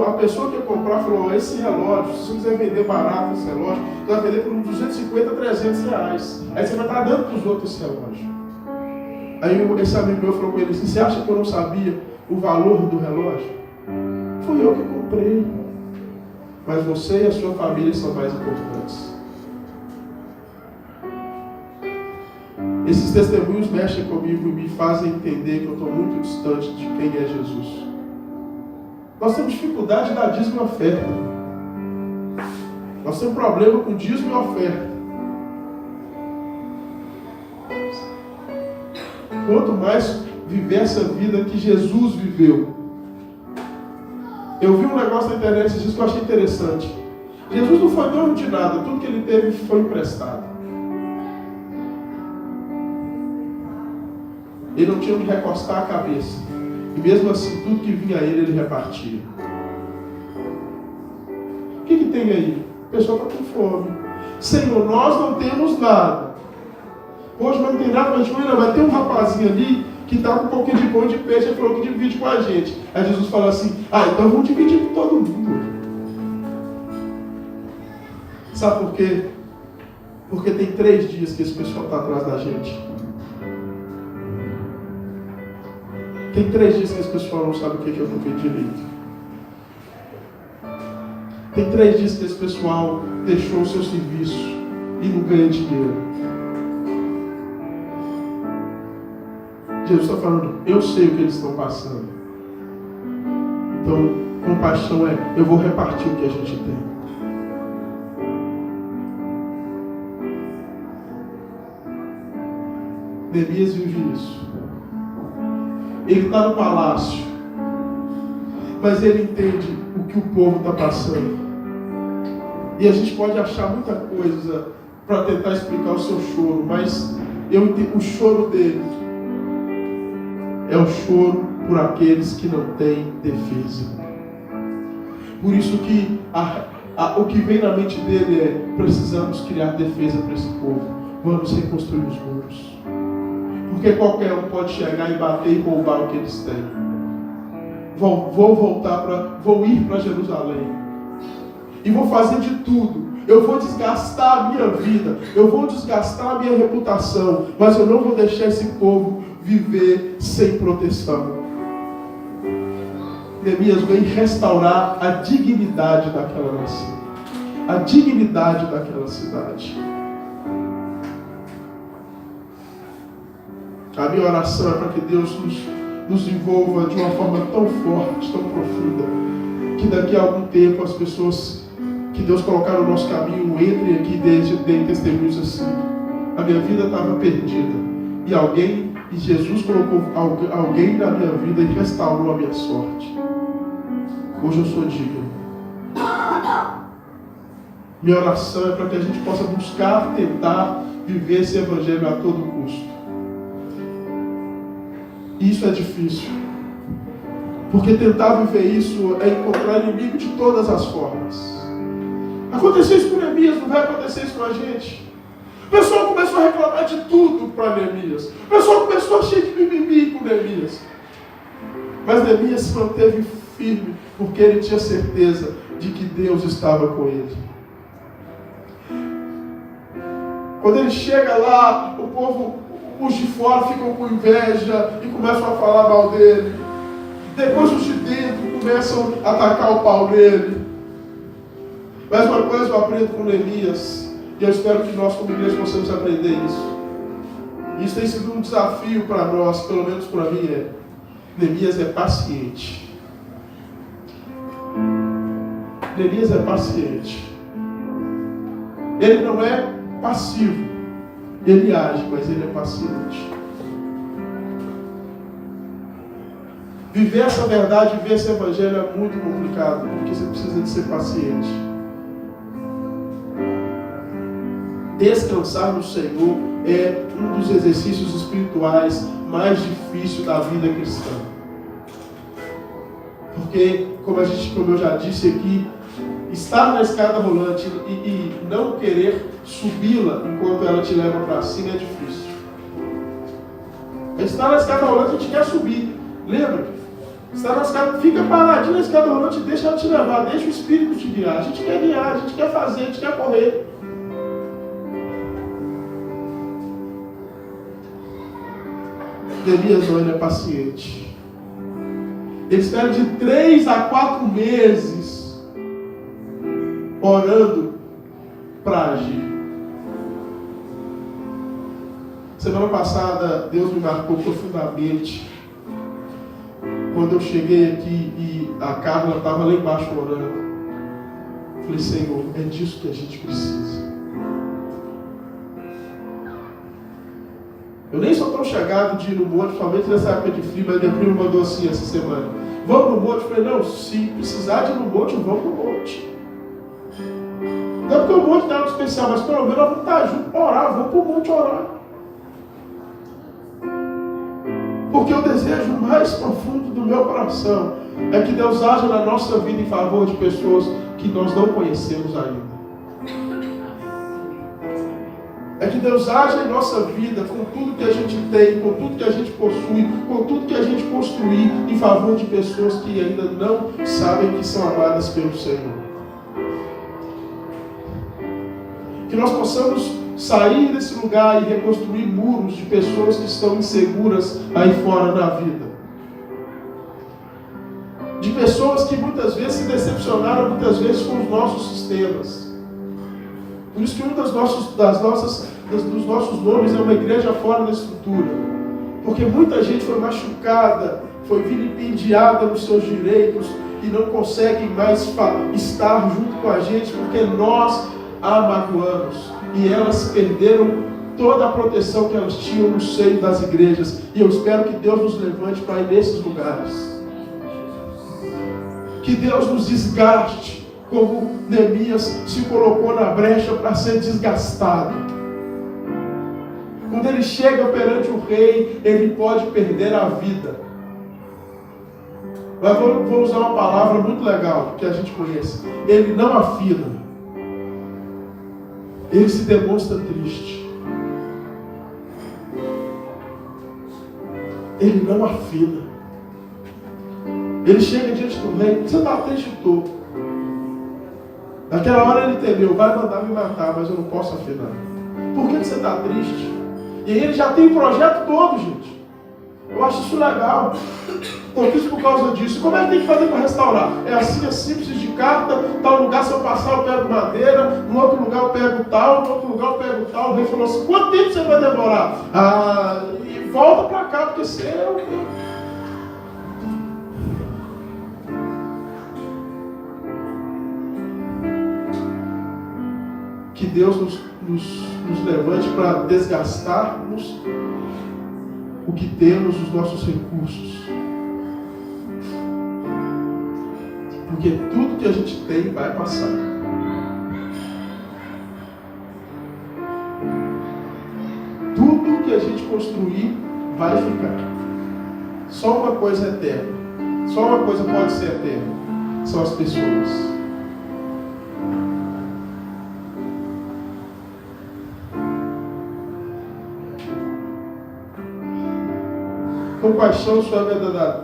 a pessoa que ia comprar falou, esse relógio, se você quiser vender barato esse relógio, você vai vender por uns 250, 300 reais. Aí você vai estar dando para os outros esse relógio. Aí esse amigo meu falou com ele assim, você acha que eu não sabia o valor do relógio? Fui eu que comprei. Mas você e a sua família são mais importantes. Esses testemunhos mexem comigo e me fazem entender que eu estou muito distante de quem é Jesus. Nós temos dificuldade de dar dízimo e oferta. Nós temos problema com dízimo e oferta. Quanto mais viver essa vida que Jesus viveu. Eu vi um negócio na internet esses dias que eu achei interessante. Jesus não foi dono de nada, tudo que ele teve foi emprestado. Ele não tinha onde recostar a cabeça. E mesmo assim, tudo que vinha a ele repartia. O que tem aí? A pessoa está com fome. Senhor, nós não temos nada. Hoje não tem nada, mas vai ter um rapazinho ali que está com um pouquinho de pão e de peixe, ele falou que divide com a gente. Aí Jesus fala assim, então vamos dividir com todo mundo. Sabe por quê? Porque tem 3 dias que esse pessoal está atrás da gente. Tem 3 dias que esse pessoal não sabe o que é eu não direito. Tem 3 dias que esse pessoal deixou o seu serviço e não ganha dinheiro. Jesus está falando, eu sei o que eles estão passando. Então, compaixão é, eu vou repartir o que a gente tem. Neemias vive isso. Ele está no palácio, mas ele entende o que o povo está passando. E a gente pode achar muita coisa para tentar explicar o seu choro, mas eu entendo, o choro dele é o choro por aqueles que não têm defesa. Por isso que o que vem na mente dele é, precisamos criar defesa para esse povo. Vamos reconstruir os muros. Porque qualquer um pode chegar e bater e roubar o que eles têm. Vou ir para Jerusalém. E vou fazer de tudo. Eu vou desgastar a minha vida. Eu vou desgastar a minha reputação. Mas eu não vou deixar esse povo viver sem proteção. Neemias vem restaurar a dignidade daquela nação. A dignidade daquela cidade. A minha oração é para que Deus nos envolva de uma forma tão forte, tão profunda, que daqui a algum tempo as pessoas que Deus colocar no nosso caminho entrem aqui e deem testemunhos assim. A minha vida estava perdida e Jesus colocou alguém na minha vida e restaurou a minha sorte. Hoje eu sou digno. Minha oração é para que a gente possa buscar, tentar viver esse evangelho a todo custo. Isso é difícil. Porque tentar viver isso é encontrar inimigo de todas as formas. Aconteceu isso com Neemias, não vai acontecer isso com a gente. O pessoal começou a reclamar de tudo para Neemias. O pessoal começou a cheio de mimimi com Neemias. Mas Neemias se manteve firme, porque ele tinha certeza de que Deus estava com ele. Quando ele chega lá, o povo, os de fora ficam com inveja e começam a falar mal dele. Depois os de dentro começam a atacar o pau nele. Mas uma coisa eu aprendo com Neemias, e eu espero que nós como igreja possamos aprender isso. Isso tem sido um desafio para nós, pelo menos para mim Neemias é paciente. Neemias é paciente. Ele não é passivo. Ele age, mas ele é paciente. Viver essa verdade, viver esse evangelho é muito complicado, porque você precisa de ser paciente. Descansar no Senhor é um dos exercícios espirituais mais difíceis da vida cristã. Porque, como eu já disse aqui, estar na escada rolante e não querer subi-la enquanto ela te leva para cima é difícil. Estar na escada rolante, a gente quer subir. Lembra? Estar na escada, fica paradinho na escada rolante e deixa ela te levar, deixa o Espírito te guiar. A gente quer guiar, a gente quer fazer, a gente quer correr. Neemias não, ele é paciente. Ele espera de 3 a 4 meses orando para agir. Semana passada, Deus me marcou profundamente quando eu cheguei aqui e a Carla estava lá embaixo orando. Falei, Senhor, é disso que a gente precisa. Eu nem sou tão chegado de ir no monte, principalmente nessa época de frio, mas minha prima mandou assim essa semana. Vamos no monte? Eu falei, não, se precisar de ir no monte, vamos no monte. Não é porque o monte não é algo especial, mas pelo menos nós vamos estar juntos para orar, vamos para o monte orar. Porque o desejo mais profundo do meu coração é que Deus haja na nossa vida em favor de pessoas que nós não conhecemos ainda. É que Deus haja em nossa vida com tudo que a gente tem, com tudo que a gente possui, com tudo que a gente construir em favor de pessoas que ainda não sabem que são amadas pelo Senhor. Que nós possamos sair desse lugar e reconstruir muros de pessoas que estão inseguras aí fora na vida. De pessoas que muitas vezes se decepcionaram, muitas vezes com os nossos sistemas. Por isso que um dos nossos nomes é uma igreja fora da estrutura. Porque muita gente foi machucada, foi vilipendiada nos seus direitos e não consegue mais estar junto com a gente porque nós a magoamos. E elas perderam toda a proteção que elas tinham no seio das igrejas. E eu espero que Deus nos levante para ir nesses lugares. Que Deus nos desgaste, como Neemias se colocou na brecha para ser desgastado. Quando ele chega perante o rei, ele pode perder a vida. Mas vou usar uma palavra muito legal, que a gente conhece. Ele não afina. Ele se demonstra triste. Ele não afina. Ele chega diante do rei. Você está triste? Estou. Naquela hora ele entendeu. Vai mandar me matar, mas eu não posso afinar. Por que você está triste? E aí ele já tem o projeto todo, gente. Eu acho isso legal. Eu fiz por causa disso. Como é que tem que fazer para restaurar? É assim, preciso de carta. Tal lugar, se eu passar, eu pego madeira. No outro lugar, eu pego tal. No outro lugar, eu pego tal. O rei falou assim: quanto tempo você vai demorar? E volta para cá, porque você é o quê? Que Deus nos levante para desgastarmos o que temos, os nossos recursos. Porque tudo que a gente tem vai passar. Tudo que a gente construir vai ficar. Só uma coisa é eterna. Só uma coisa pode ser eterna. São as pessoas. Compaixão só é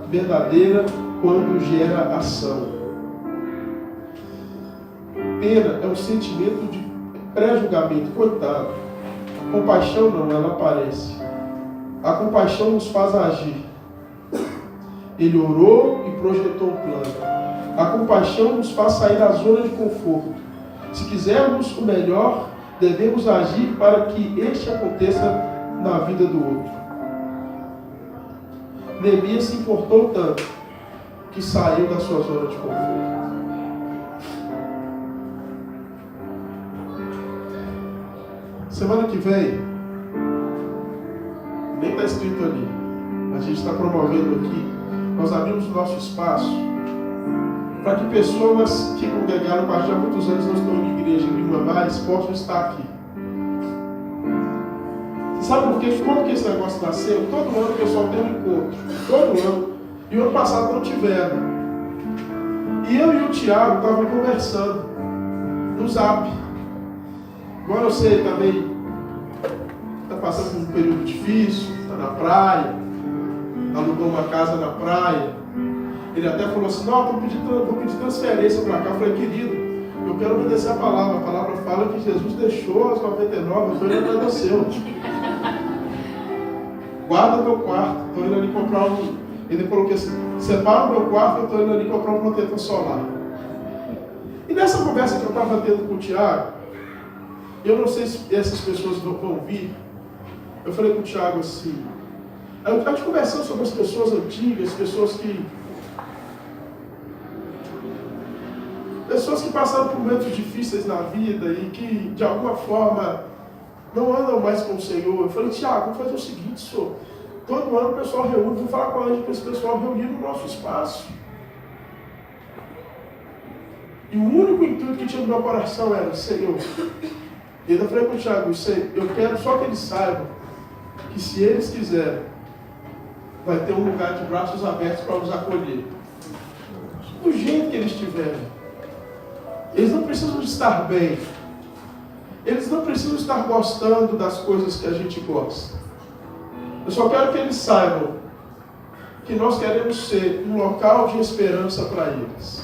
verdadeira quando gera ação. Pena é um sentimento de pré-julgamento. Coitado. Compaixão não, ela aparece. A compaixão nos faz agir. Ele orou e projetou um plano. A compaixão nos faz sair da zona de conforto. Se quisermos o melhor, devemos agir para que este aconteça na vida do outro. Neemias se importou tanto que saiu da sua zona de conforto. Semana que vem, nem está escrito ali, a gente está promovendo aqui, nós abrimos o nosso espaço para que pessoas que congregaram com a gente há muitos anos, não estão em igreja nenhuma mais, possam estar aqui. Sabe por quê? Como que esse negócio nasceu? Todo ano o pessoal tem um encontro. Todo ano. E o ano passado não tiveram. E eu e o Tiago estavam conversando no Zap. Agora eu sei também, está passando por um período difícil, está na praia, alugou uma casa na praia. Ele até falou assim, não, vou pedir transferência para cá. Eu falei, querido, eu quero obedecer a palavra. A palavra fala que Jesus deixou as 99, foi ele agradeceu. Guarda meu quarto, estou indo ali comprar um. Ele falou que assim, separa o meu quarto, eu estou indo ali comprar um protetor solar. E nessa conversa que eu estava tendo com o Tiago, eu não sei se essas pessoas vão vir. Eu falei com o Tiago assim, eu estava conversando sobre as pessoas antigas, pessoas que passaram por momentos difíceis na vida e que de alguma forma não andam mais com o Senhor. Eu falei, Tiago, vamos fazer o seguinte, senhor. Todo ano o pessoal reúne, vou falar com a gente para esse pessoal reunir no nosso espaço. E o único intuito que tinha no meu coração era, Senhor. E ainda falei com o Tiago, eu quero só que eles saibam que se eles quiserem, vai ter um lugar de braços abertos para os acolher. Do jeito que eles tiverem. Eles não precisam estar bem. Eles não precisam estar gostando das coisas que a gente gosta. Eu só quero que eles saibam que nós queremos ser um local de esperança para eles.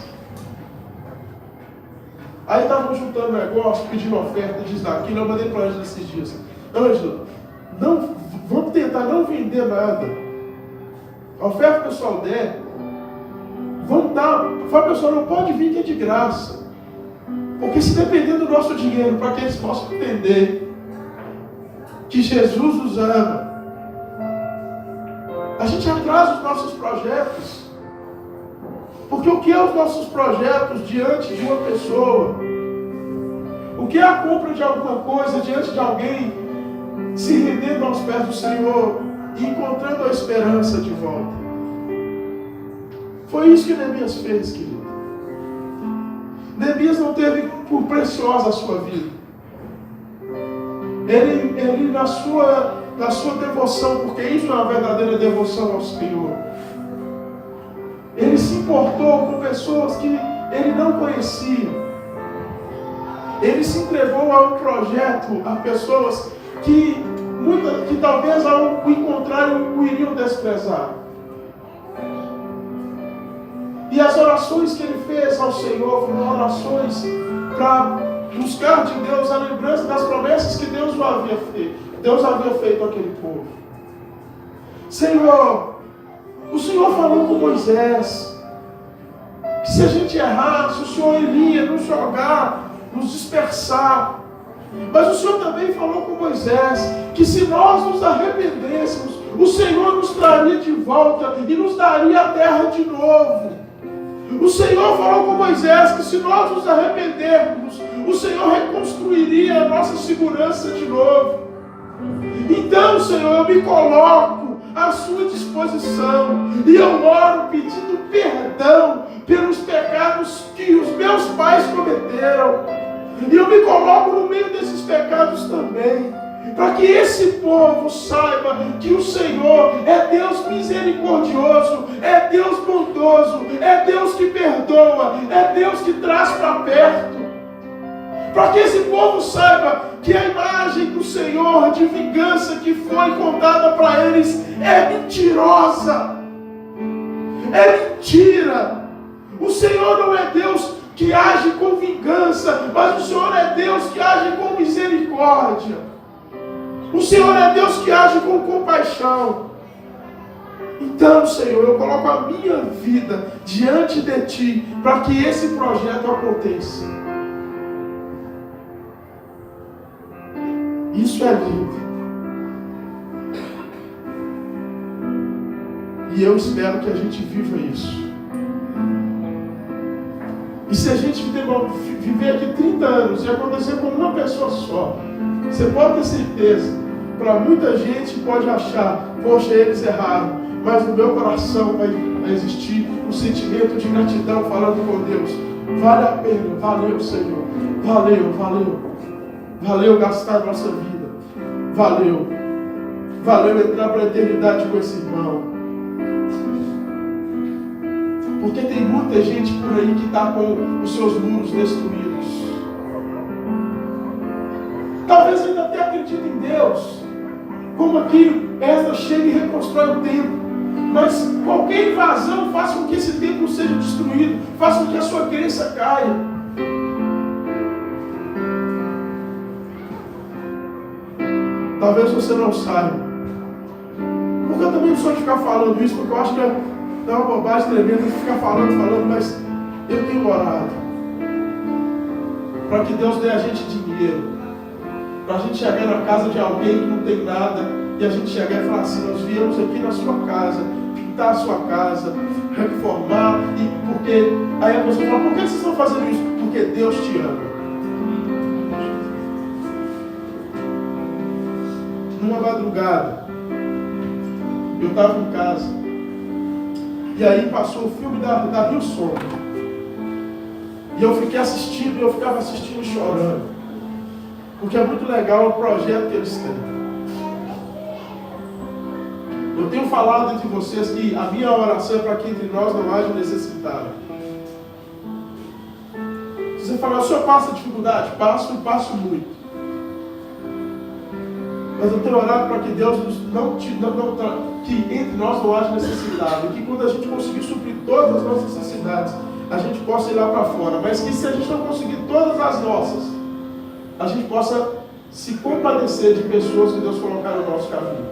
Aí estavam juntando negócio, pedindo oferta, diz daquilo. Eu mandei para a Ângela esses dias. Ângela, vamos tentar não vender nada. A oferta que o pessoal der, vamos dar. Fala, pessoal, não pode vir que é de graça. Porque se depender do nosso dinheiro, para que eles possam entender que Jesus nos ama, a gente atrasa os nossos projetos. Porque o que é os nossos projetos diante de uma pessoa? O que é a compra de alguma coisa diante de alguém se rendendo aos pés do Senhor e encontrando a esperança de volta? Foi isso que Neemias fez, querido. Neemias não teve por preciosa a sua vida. Ele na sua devoção, porque isso é uma verdadeira devoção ao Senhor. Ele se importou com pessoas que ele não conhecia. Ele se entregou a um projeto, a pessoas que talvez ao o encontrarem o iriam desprezar. E as orações que ele fez ao Senhor foram orações para buscar de Deus a lembrança das promessas que Deus havia feito àquele povo. Senhor, o Senhor falou com Moisés que se a gente errasse, o Senhor iria nos jogar, nos dispersar. Mas o Senhor também falou com Moisés que se nós nos arrependêssemos, o Senhor nos traria de volta e nos daria a terra de novo. O Senhor falou com Moisés que se nós nos arrependermos, o Senhor reconstruiria a nossa segurança de novo. Então, Senhor, eu me coloco à sua disposição e eu oro pedindo perdão pelos pecados que os meus pais cometeram. E eu me coloco no meio desses pecados também, para que esse povo saiba que o Senhor é Deus misericordioso, é Deus bondoso, é Deus que perdoa, é Deus que traz para perto. para que esse povo saiba que a imagem do Senhor de vingança que foi contada para eles é mentirosa, é mentira. O Senhor não é Deus que age com vingança, mas o Senhor é Deus que age com misericórdia. O Senhor é Deus que age com compaixão. Então, Senhor, eu coloco a minha vida diante de Ti para que esse projeto aconteça. Isso é lindo. E eu espero que a gente viva isso. E se a gente viver aqui 30 anos e acontecer com uma pessoa só, você pode ter certeza, para muita gente pode achar, poxa, eles erraram, mas no meu coração vai existir um sentimento de gratidão falando com Deus. Vale a pena, valeu, Senhor, valeu gastar a nossa vida, valeu entrar para a eternidade com esse irmão. Porque tem muita gente por aí que está com os seus muros destruídos. Talvez ainda até acredite em Deus. Como aqui, Esdras chega e reconstrói o templo. Mas qualquer invasão faz com que esse templo seja destruído. Faz com que a sua crença caia. Talvez você não saiba. Porque eu também não sou de ficar falando isso, porque eu acho que é uma bobagem tremenda de ficar falando, mas eu tenho orado para que Deus dê a gente dinheiro, para a gente chegar na casa de alguém que não tem nada, e a gente chegar e falar assim: nós viemos aqui na sua casa, pintar a sua casa, reformar, e porque aí a pessoa fala: por que vocês estão fazendo isso? Porque Deus te ama. Numa madrugada, eu estava em casa, e aí passou o filme da Rio Som. E eu fiquei assistindo, e eu ficava assistindo chorando. Porque é muito legal o projeto que eles têm. Eu tenho falado entre vocês que a minha oração é para que entre nós não haja necessidade. Você fala: o senhor passa dificuldade? Passo e passo muito. Mas eu tenho orado para que Deus que entre nós não haja necessidade. E que quando a gente conseguir suprir todas as nossas necessidades, a gente possa ir lá para fora. Mas que se a gente não conseguir todas as nossas, a gente possa se compadecer de pessoas que Deus colocar no nosso caminho.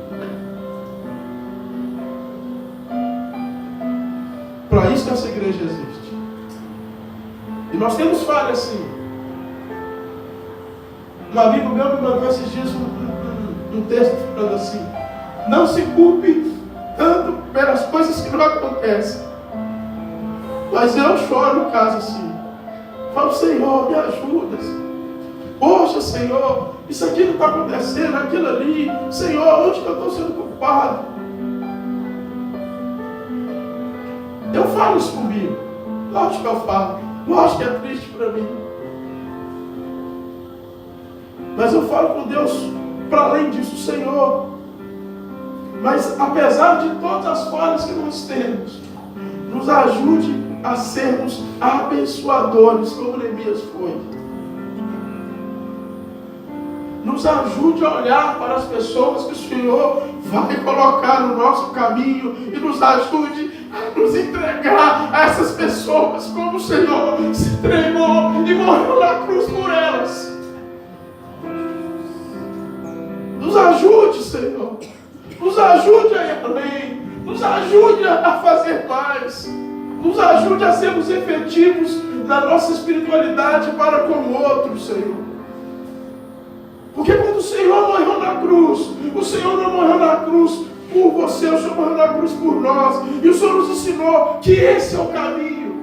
Para isso que essa igreja existe. E nós temos falhas assim. Um amigo meu me mandou esses dias um texto falando assim: não se culpe tanto pelas coisas que não acontecem. Mas eu choro no caso assim. Falo: Senhor, me ajuda. Poxa, Senhor, isso aqui não está acontecendo, aquilo ali. Senhor, onde que eu estou sendo culpado? Eu falo isso comigo. Lógico que eu falo. Lógico que é triste para mim. Mas eu falo com Deus, para além disso: Senhor, mas apesar de todas as falhas que nós temos, nos ajude a sermos abençoadores, como Neemias foi. Nos ajude a olhar para as pessoas que o Senhor vai colocar no nosso caminho e nos ajude a nos entregar a essas pessoas como o Senhor se entregou e morreu na cruz por elas. Nos ajude, Senhor. Nos ajude a ir além. Nos ajude a fazer mais. Nos ajude a sermos efetivos na nossa espiritualidade para com o outro, Senhor. Porque quando o Senhor morreu na cruz, o Senhor não morreu na cruz por você, o Senhor morreu na cruz por nós. E o Senhor nos ensinou que esse é o caminho.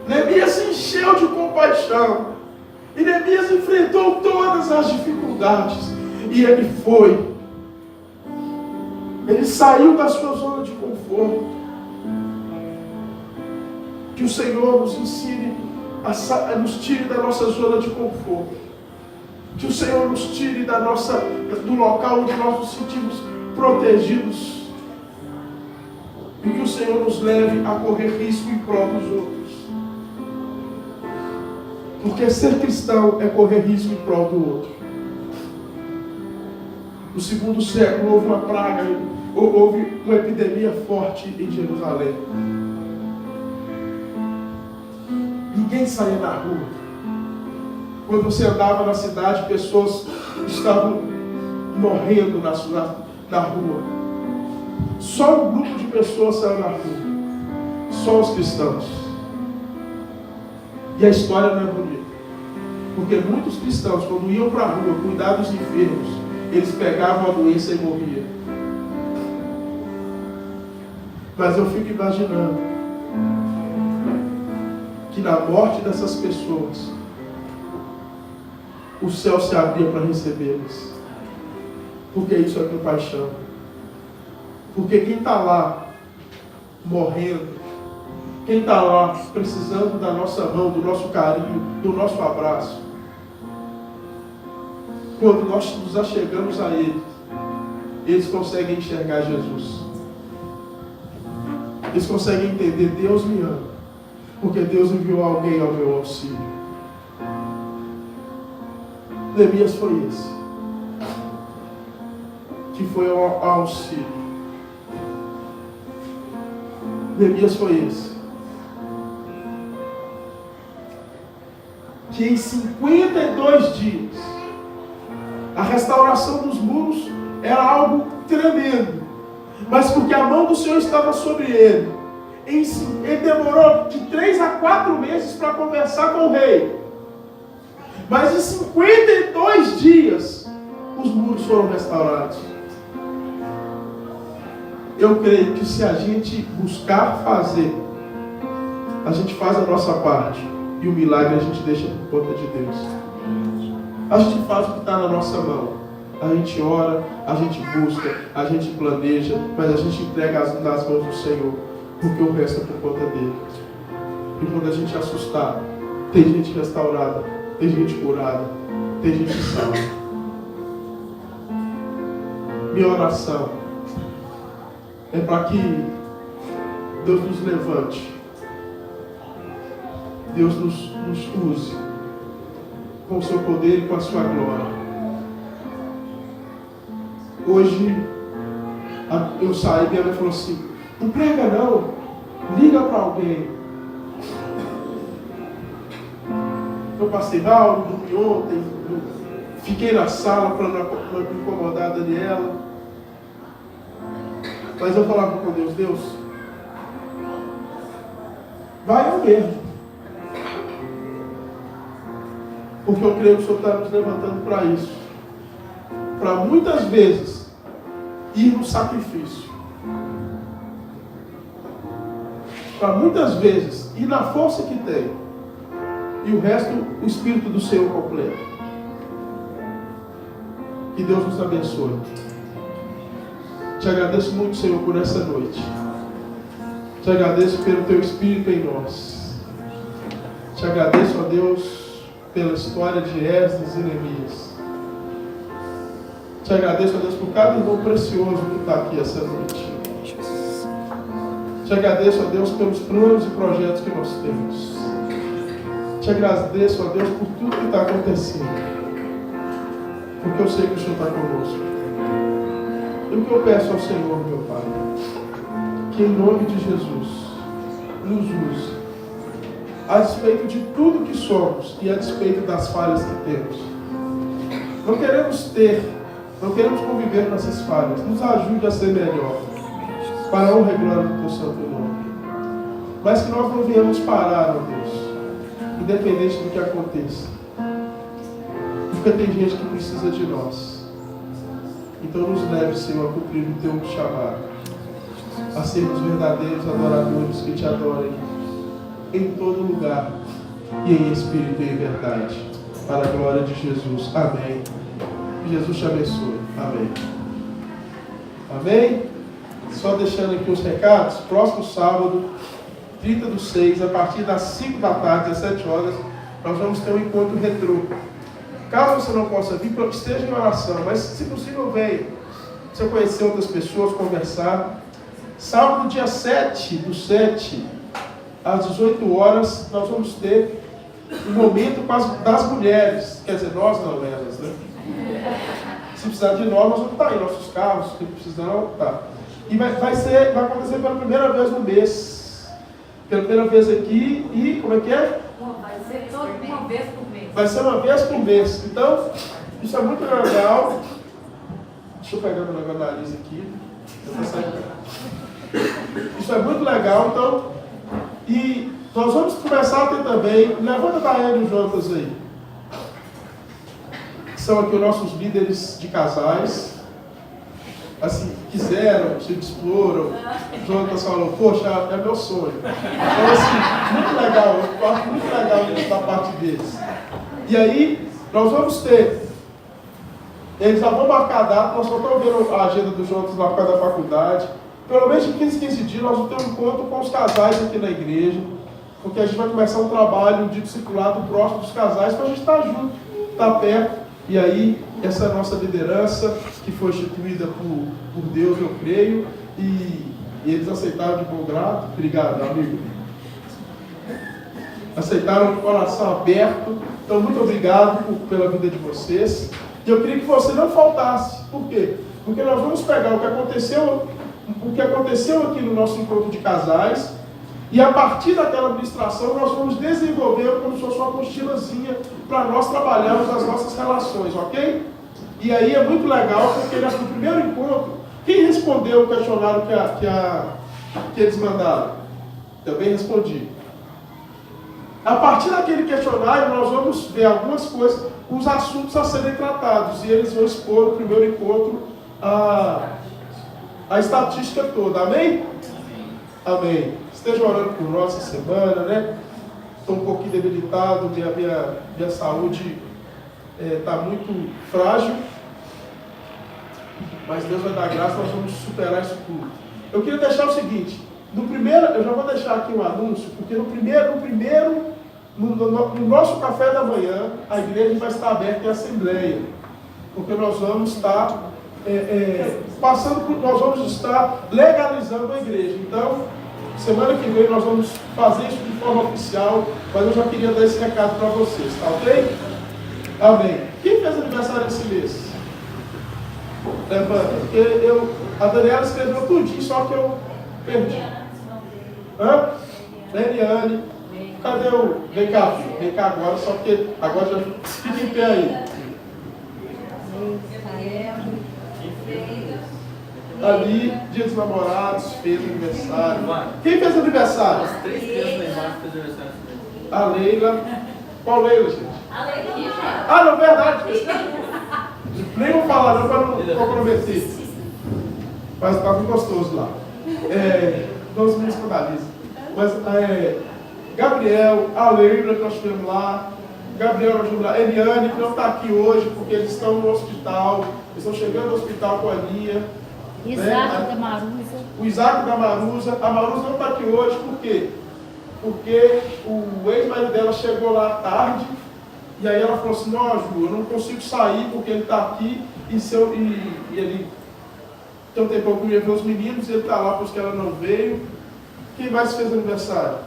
Neemias se encheu de compaixão. E Neemias enfrentou todas as dificuldades. E ele foi. Ele saiu da sua zona de conforto. Que o Senhor nos ensine, nos tire da nossa zona de conforto. Que o Senhor nos tire do local onde nós nos sentimos protegidos. E que o Senhor nos leve a correr risco em prol dos outros. Porque ser cristão é correr risco em prol do outro. No segundo século houve uma praga, houve uma epidemia forte em Jerusalém. Ninguém saía na rua. Quando você andava na cidade, pessoas estavam morrendo na rua. Só um grupo de pessoas saiu na rua. Só os cristãos. E a história não é bonita. Porque muitos cristãos, quando iam para a rua cuidar dos enfermos, eles pegavam a doença e morriam. Mas eu fico imaginando que na morte dessas pessoas, o céu se abria para recebê-los. Porque isso é compaixão. Porque quem está lá morrendo, quem está lá precisando da nossa mão, do nosso carinho, do nosso abraço, quando nós nos achegamos a eles, eles conseguem enxergar Jesus. Eles conseguem entender: Deus me ama, porque Deus enviou alguém ao meu auxílio. Neemias foi esse, que foi ao auxílio. Neemias foi esse, que em 52 dias, a restauração dos muros era algo tremendo, mas porque a mão do Senhor estava sobre ele, ele demorou de 3 a 4 meses para conversar com o rei. Mas em 52 dias, os muros foram restaurados. Eu creio que se a gente buscar fazer, a gente faz a nossa parte. E o milagre a gente deixa por conta de Deus. A gente faz o que está na nossa mão. A gente ora, a gente busca, a gente planeja, mas a gente entrega nas mãos do Senhor. Porque o resto é por conta dele. E quando a gente assustar, tem gente restaurada, tem gente curada, tem gente salva. Minha oração é para que Deus nos levante, Deus nos use com o seu poder e com a sua glória. Hoje eu saí e minha mãe falou assim: não prega não, liga para alguém. Eu passei mal, dormi ontem, fiquei na sala para não incomodar a Daniela. Mas eu falava com Deus: Deus, vai eu mesmo. Porque eu creio que o Senhor está nos levantando para isso. Para muitas vezes ir no sacrifício. Para muitas vezes ir na força que tem. E o resto, o Espírito do Senhor completo. Que Deus nos abençoe. Te agradeço muito, Senhor, por essa noite. Te agradeço pelo Teu Espírito em nós. Te agradeço, ó Deus, pela história de Esdras e Neemias. Te agradeço, ó Deus, por cada irmão precioso que está aqui essa noite. Te agradeço, ó Deus, pelos planos e projetos que nós temos. Te agradeço, ó Deus, por tudo que está acontecendo. Porque eu sei que o Senhor está conosco. E o que eu peço ao Senhor, meu Pai, que em nome de Jesus nos use, a despeito de tudo que somos e a despeito das falhas que temos. Não queremos conviver com essas falhas. Nos ajude a ser melhor, para a honra e glória do Teu santo nome. Mas que nós não venhamos parar, ó Deus, independente do que aconteça. Porque tem gente que precisa de nós. Então nos leve, Senhor, a cumprir o Teu chamado, a sermos verdadeiros adoradores que Te adorem em todo lugar e em espírito e em verdade, para a glória de Jesus. Amém. Que Jesus te abençoe. Amém. Amém. Só deixando aqui os recados. Próximo sábado, 30/6, a partir das 5 da tarde, às 7 horas, nós vamos ter um encontro retrô. Caso você não possa vir, esteja em oração, mas se possível venha. Você conhecer outras pessoas, conversar. Sábado, dia 7/7, às 18 horas, nós vamos ter um momento das mulheres. Quer dizer, nós não, elas, né? Se precisar de nós vamos estar aí, nossos carros, se precisar, tá. E vai acontecer pela primeira vez no mês. Pela primeira vez aqui, e como é que é? Vai ser uma vez por mês. Vai ser uma vez por mês. Então, isso é muito legal. Deixa eu pegar meu negócio na nariz aqui. Isso é muito legal, então. E nós vamos começar a ter também. Levanta a Daiane e o Jonas aí. São aqui os nossos líderes de casais. Assim, quiseram, se disporam. O Jonas falou, poxa, é meu sonho. Então, assim, muito legal. Eu acho muito legal isso da parte deles. E aí, nós vamos ter. Eles já vão marcar a data, nós só estamos vendo a agenda dos Jonas lá por causa da faculdade. Pelo menos de 15 dias nós vamos ter um encontro com os casais aqui na igreja, porque a gente vai começar um trabalho de discipulado próximo dos casais para a gente estar junto, estar perto. E aí, essa é a nossa liderança, que foi instituída por Deus, eu creio, e eles aceitaram de bom grado. Obrigado, amigo. Aceitaram de coração aberto. Então, muito obrigado pela vida de vocês. E eu queria que você não faltasse. Por quê? Porque nós vamos pegar o que aconteceu aqui no nosso encontro de casais, e a partir daquela administração nós vamos desenvolver como se fosse uma apostilazinha para nós trabalharmos as nossas relações, ok? E aí é muito legal, porque no primeiro encontro, quem respondeu o questionário que eles mandaram? Também respondi. A partir daquele questionário nós vamos ver algumas coisas, os assuntos a serem tratados, e eles vão expor no primeiro encontro a estatística toda, amém? Amém. Esteja orando por nós essa semana, né? Estou um pouquinho debilitado, minha saúde está muito frágil, mas Deus vai dar graça, nós vamos superar isso tudo. Eu queria deixar o seguinte, eu já vou deixar aqui um anúncio, porque no nosso café da manhã, a igreja vai estar aberta em assembleia, porque nós vamos estar nós vamos estar legalizando a igreja. Então, semana que vem nós vamos fazer isso de forma oficial, mas eu já queria dar esse recado para vocês, tá ok? Amém. Quem fez aniversário esse mês? Levanta, porque a Daniela escreveu tudinho, só que eu perdi. Hã? Eliane. Cadê o... Vem cá, filho. Vem cá agora, só porque agora já fica em pé aí. Ali, dia dos namorados, fez aniversário. Quem fez aniversário? As 3 crianças lá embaixo fez aniversário. A Leila. Qual Leila, gente? A Leila. Ah, não, verdade. Nem vou falar não para não comprometer. Mas está muito gostoso lá. Não me escandaliza. Mas Gabriel, a Leila que nós tivemos lá, Gabriel lá, Eliane, que não está aqui hoje porque eles estão no hospital, eles estão chegando no hospital com a Lia. Isaac da Marusa. O Isaac da Marusa. A Marusa não está aqui hoje, por quê? Porque o ex-marido dela chegou lá à tarde, e aí ela falou assim, não, Ju, eu não consigo sair porque ele está aqui, e ele tem um tempo que eu ia ver os meninos, e ele está lá, por isso que ela não veio. Quem mais fez aniversário?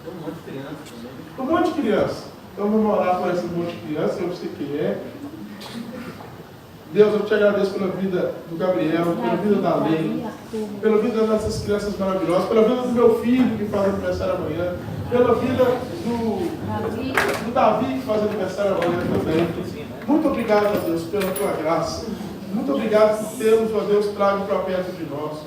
Tem um monte de criança também. Um monte de criança. Então vamos orar por esse monte de criança, eu não sei quem é. Deus, eu te agradeço pela vida do Gabriel, pela vida da Lei, pela vida dessas crianças maravilhosas, pela vida do meu filho que faz aniversário amanhã, pela vida do Davi que faz aniversário amanhã também. Muito obrigado, ó Deus, pela tua graça. Muito obrigado por termos, ó Deus, trago para perto de nós.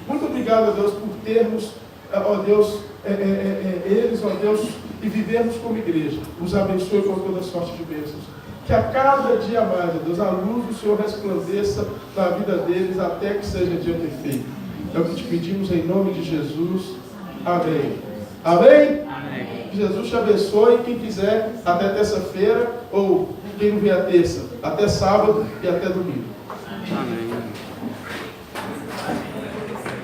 Muito obrigado, ó Deus, por termos, ó Deus, eles, ó Deus, e vivermos como igreja. Os abençoe com toda sorte de bênçãos. Que a cada dia mais, ó Deus, a luz do Senhor resplandeça na vida deles até que seja dia perfeito. É o que te pedimos em nome de Jesus. Amém. Amém? Amém. Que Jesus te abençoe. Quem quiser, até terça-feira, ou quem não vier terça, até sábado e até domingo.